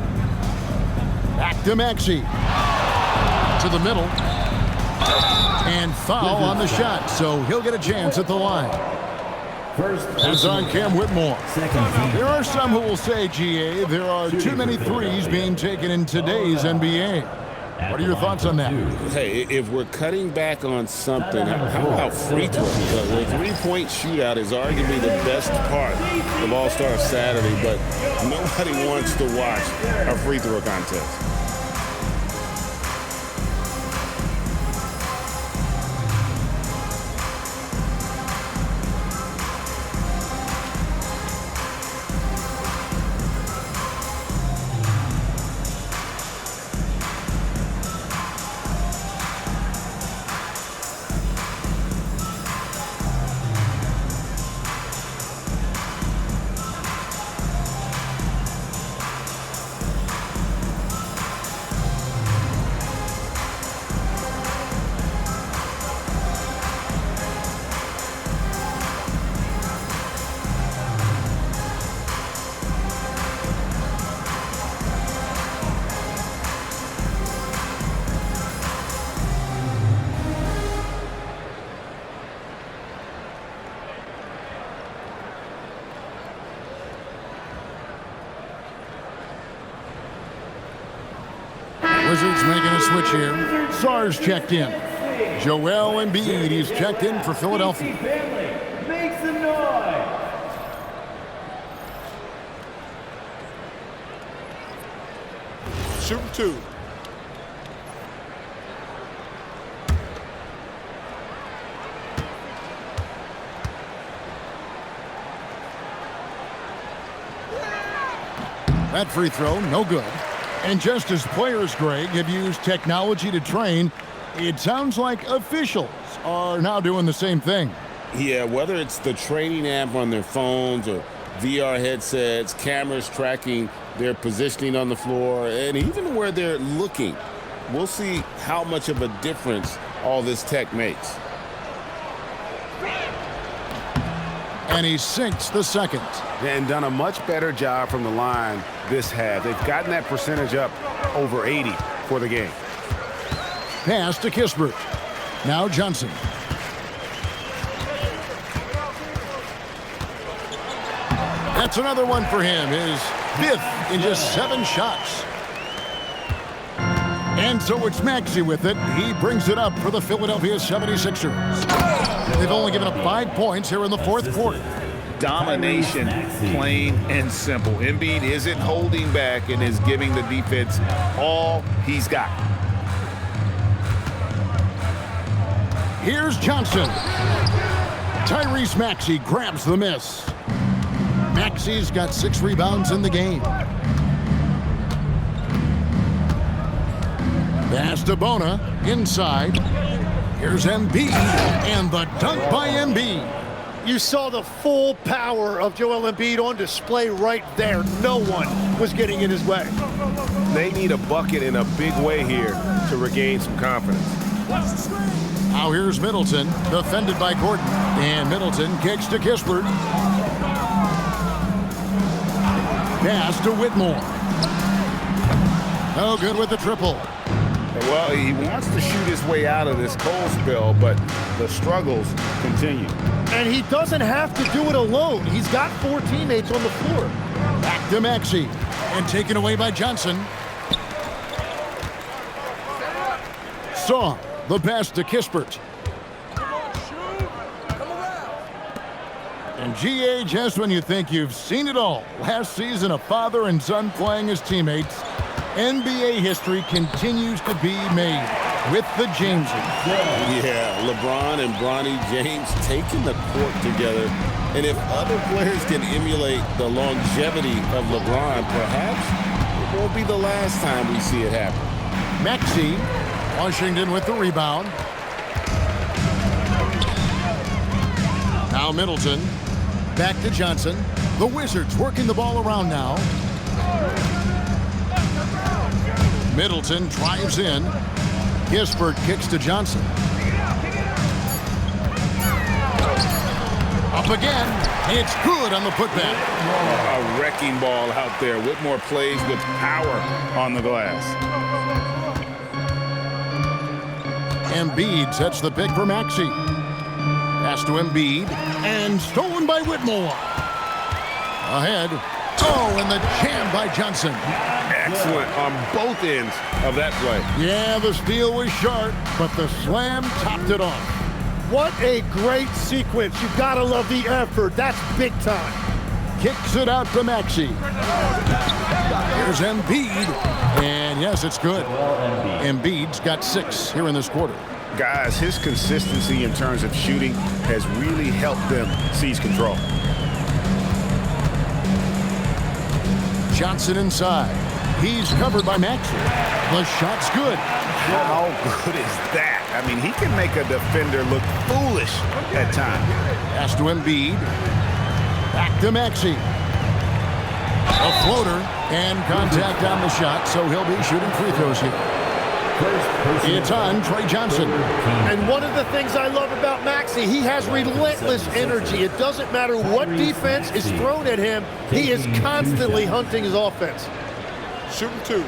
S1: Back to Maxey. To the middle. And foul on the shot, so he'll get a chance at the line. It's on Cam Whitmore. There are some who will say, GA, there are too many threes being taken in today's NBA. What are your thoughts on that?
S2: Hey, if we're cutting back on something, how about free throws? The three-point shootout is arguably the best part of All-Star Saturday, but nobody wants to watch a free throw contest.
S1: Wizards making a switch here. Sarge checked in. Joel Embiid, he's checked in for Philadelphia.
S8: Make some noise.
S9: Shooting two.
S1: That free throw, no good. And just as players, Greg, have used technology to train, it sounds like officials are now doing the same thing.
S2: Yeah, whether it's the training app on their phones or VR headsets, cameras tracking their positioning on the floor, and even where they're looking, we'll see how much of a difference all this tech makes.
S1: And he sinks the second.
S6: And done a much better job from the line this half. They've gotten that percentage up over 80 for the game.
S1: Pass to Kispert. Now Johnson. That's another one for him. His fifth in just 7 shots. And so it's Maxey with it. He brings it up for the Philadelphia 76ers. They've only given up 5 points here in the fourth quarter.
S6: Domination, plain and simple. Embiid isn't holding back and is giving the defense all he's got.
S1: Here's Johnson. Tyrese Maxey grabs the miss. Maxey's got 6 rebounds in the game. Pass to Bona, inside. Here's Embiid, and the dunk by Embiid.
S4: You saw the full power of Joel Embiid on display right there. No one was getting in his way.
S7: They need a bucket in a big way here to regain some confidence.
S1: Now here's Middleton, defended by Gordon. And Middleton kicks to Kispert. Pass to Whitmore. No good with the triple.
S6: Well, he wants to shoot his way out of this cold spell, but the struggles continue.
S4: And he doesn't have to do it alone. He's got 4 teammates on the floor.
S1: Back to Maxey, and taken away by Johnson. Saw the pass to Kispert. And GA, just when you think you've seen it all, last season a father and son playing as teammates, NBA history continues to be made with the Jameses.
S2: Yeah, LeBron and Bronny James taking the court together. And if other players can emulate the longevity of LeBron, perhaps it won't be the last time we see it happen.
S1: Maxey, Washington with the rebound. Now Middleton, back to Johnson. The Wizards working the ball around now. Middleton drives in. Kispert kicks to Johnson. Up again. It's good on the putback.
S6: A wrecking ball out there. Whitmore plays with power on the glass.
S1: Embiid sets the pick for Maxey. Pass to Embiid, and stolen by Whitmore. Ahead. Oh, and the jam by Johnson.
S7: Excellent on both ends of that play.
S1: Yeah, the steal was sharp, but the slam topped it off.
S4: What a great sequence. You've got to love the effort. That's big time.
S1: Kicks it out to Maxey. Here's Embiid. And yes, it's good. Embiid's got 6 here in this quarter.
S6: Guys, his consistency in terms of shooting has really helped them seize control.
S1: Johnson inside. He's covered by Maxey. The shot's good.
S6: How good is that? I mean, he can make a defender look foolish at times.
S1: Pass to Embiid. Back to Maxey. A floater and contact on the shot, so he'll be shooting free throws here. It's on Trey Johnson.
S4: And one of the things I love about Maxey, he has relentless energy. It doesn't matter what defense is thrown at him, he is constantly hunting his offense.
S9: Shooting 2.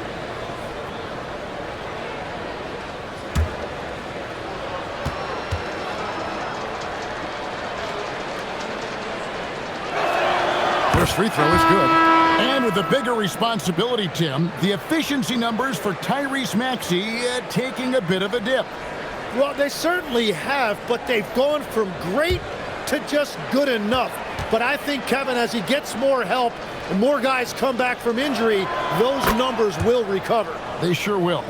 S1: First free throw is good. And with the bigger responsibility, Tim, the efficiency numbers for Tyrese Maxey taking a bit of a dip.
S4: Well, they certainly have, but they've gone from great to just good enough. But I think, Kevin, as he gets more help and more guys come back from injury, those numbers will recover.
S1: They sure will.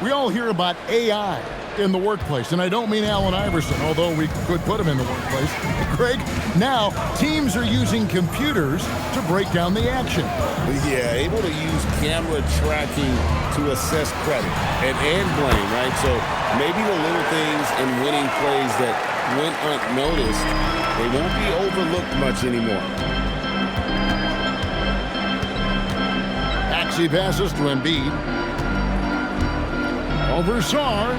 S1: We all hear about AI in the workplace, and I don't mean Allen Iverson, although we could put him in the workplace. Greg, now teams are using computers to break down the action.
S2: Yeah, able to use camera tracking to assess credit and blame, right? So maybe the little things and winning plays that went unnoticed, they won't be overlooked much anymore.
S1: Maxey passes to Embiid. Over Sarr.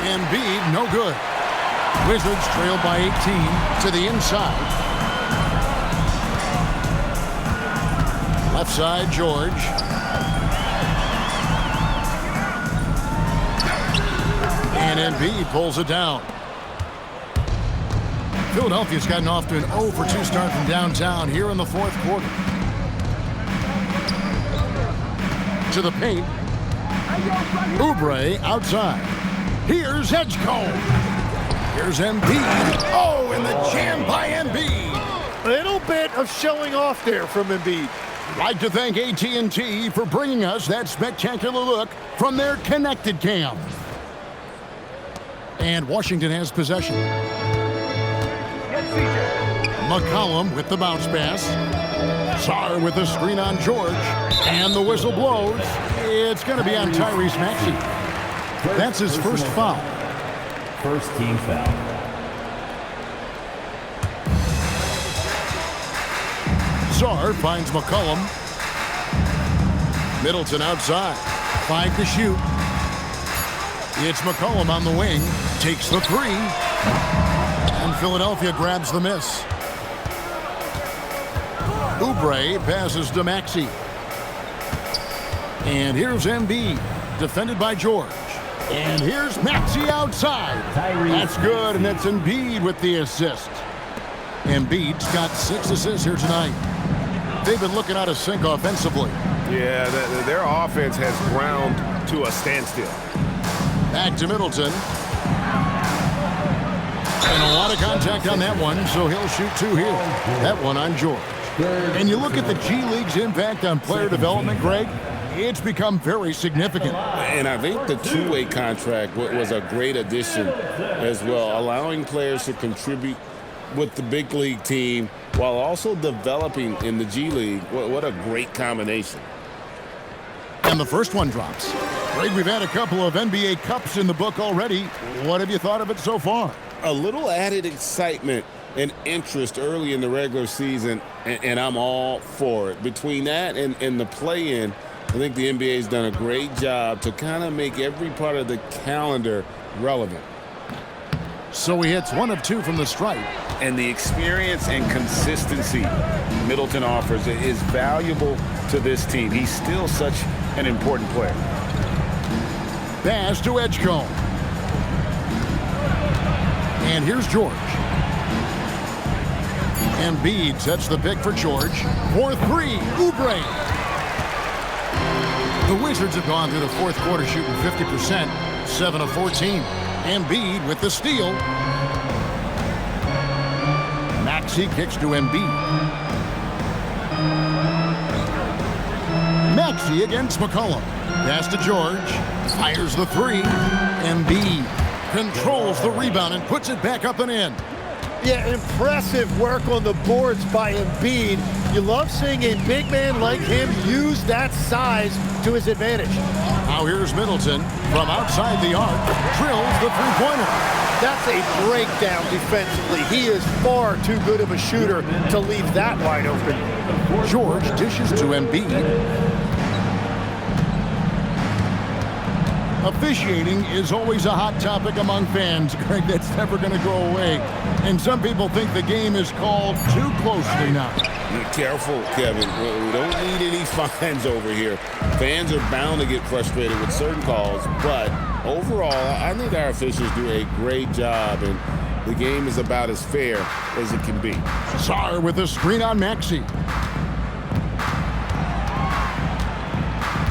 S1: Embiid, no good. Wizards trail by 18 to the inside. Left side, George. And Embiid pulls it down. Philadelphia's gotten off to an 0-for-2 start from downtown here in the fourth quarter. To the paint. Oubre outside. Here's Edgecombe. Here's Embiid. Oh, and the jam by Embiid.
S4: A little bit of showing off there from Embiid.
S1: Like to thank AT&T for bringing us that spectacular look from their connected cam. And Washington has possession. McCollum with the bounce pass. Sarr with the screen on George. And the whistle blows. It's going to be on Tyrese Maxey. That's his first foul.
S8: First team foul.
S1: Sarr finds McCollum. Middleton outside. 5 to shoot. It's McCollum on the wing. Takes the 3. And Philadelphia grabs the miss. Oubre passes to Maxey. And here's Embiid, defended by George. And here's Maxey outside. That's good, and that's Embiid with the assist. Embiid's got 6 assists here tonight. They've been looking out of sync offensively.
S7: Yeah, their offense has ground to a standstill.
S1: Back to Middleton. And a lot of contact on that one, so he'll shoot 2 here. That one on George. And you look at the G League's impact on player development, Greg, it's become very significant.
S2: And I think the two-way contract was a great addition as well, allowing players to contribute with the big league team while also developing in the G League. What a great combination.
S1: And the first one drops. Greg, we've had a couple of NBA Cups in the book already. What have you thought of it so far?
S2: A little added excitement and interest early in the regular season, and I'm all for it. Between that and the play-in, I think the NBA has done a great job to kind of make every part of the calendar relevant.
S1: So he hits 1 of 2 from the stripe.
S6: And the experience and consistency Middleton offers is valuable to this team. He's still such an important player.
S1: Pass to Edgecombe. And here's George. Embiid sets the pick for George. For three, Oubre. The Wizards have gone through the fourth quarter shooting 50%, 7 of 14. Embiid with the steal. Maxey kicks to Embiid. Maxey against McCollum. Pass to George. Fires the three. Embiid controls the rebound and puts it back up and in.
S4: Yeah, impressive work on the boards by Embiid. You love seeing a big man like him use that size to his advantage.
S1: Now here's Middleton from outside the arc. Drills the three-pointer.
S4: That's a breakdown defensively. He is far too good of a shooter to leave that wide open.
S1: George dishes to Embiid. Officiating is always a hot topic among fans, Greg. That's never going to go away. And some people think the game is called too closely now.
S2: Careful, Kevin. We don't need any fines over here. Fans are bound to get frustrated with certain calls, but overall, I think our officials do a great job, and the game is about as fair as it can be.
S1: Sarr with a screen on Maxey.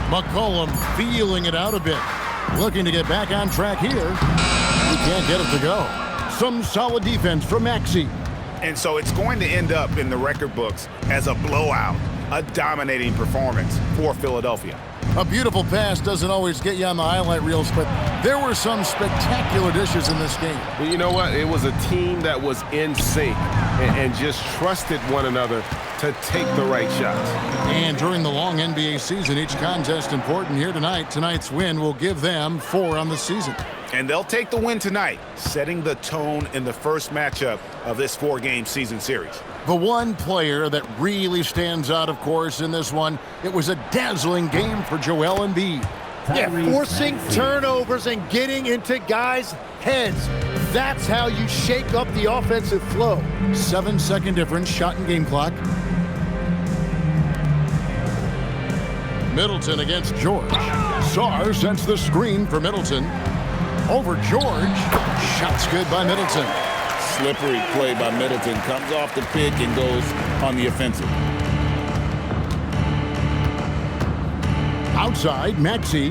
S1: McCollum feeling it out a bit. Looking to get back on track here. He can't get it to go. Some solid defense from Maxey.
S6: And so it's going to end up in the record books as a blowout, a dominating performance for Philadelphia.
S1: A beautiful pass doesn't always get you on the highlight reels, but there were some spectacular dishes in this game.
S7: You know what? It was a team that was in sync and just trusted one another to take the right shots.
S1: And during the long NBA season, each contest important here tonight. Tonight's win will give them 4 on the season.
S6: And they'll take the win tonight, setting the tone in the first matchup of this 4-game season series.
S1: The one player that really stands out, of course, in this one, it was a dazzling game for Joel Embiid.
S4: Yeah, forcing turnovers and getting into guys' heads. That's how you shake up the offensive flow.
S1: 7-second difference, shot and game clock. Middleton against George. Sarr sets the screen for Middleton. Over George. Shots good by Middleton.
S2: Slippery play by Middleton. Comes off the pick and goes on the offensive.
S1: Outside, Maxey.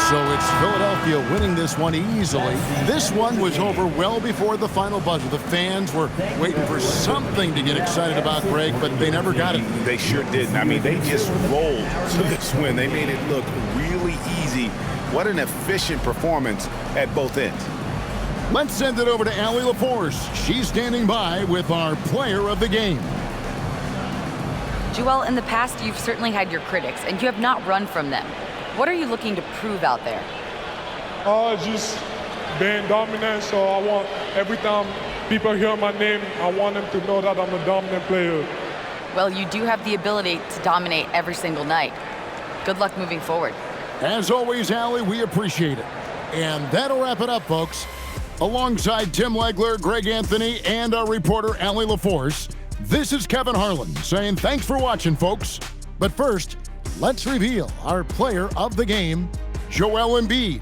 S1: So it's Philadelphia winning this one easily. This one was over well before the final buzzer. The fans were waiting for something to get excited about, Greg, but they never got it.
S6: They sure didn't. I mean, they just rolled to this win. They made it look really easy. What an efficient performance at both ends.
S1: Let's send it over to Allie LaForce. She's standing by with our player of the game.
S3: Joel, in the past, you've certainly had your critics, and you have not run from them. What are you looking to prove out there?
S10: Just being dominant, so I want every time people hear my name, I want them to know that I'm a dominant player.
S3: Well, you do have the ability to dominate every single night. Good luck moving forward.
S1: As always, Allie, we appreciate it. And that'll wrap it up, folks. Alongside Tim Legler, Greg Anthony, and our reporter, Allie LaForce, this is Kevin Harlan saying thanks for watching, folks. But first, let's reveal our player of the game, Joel Embiid.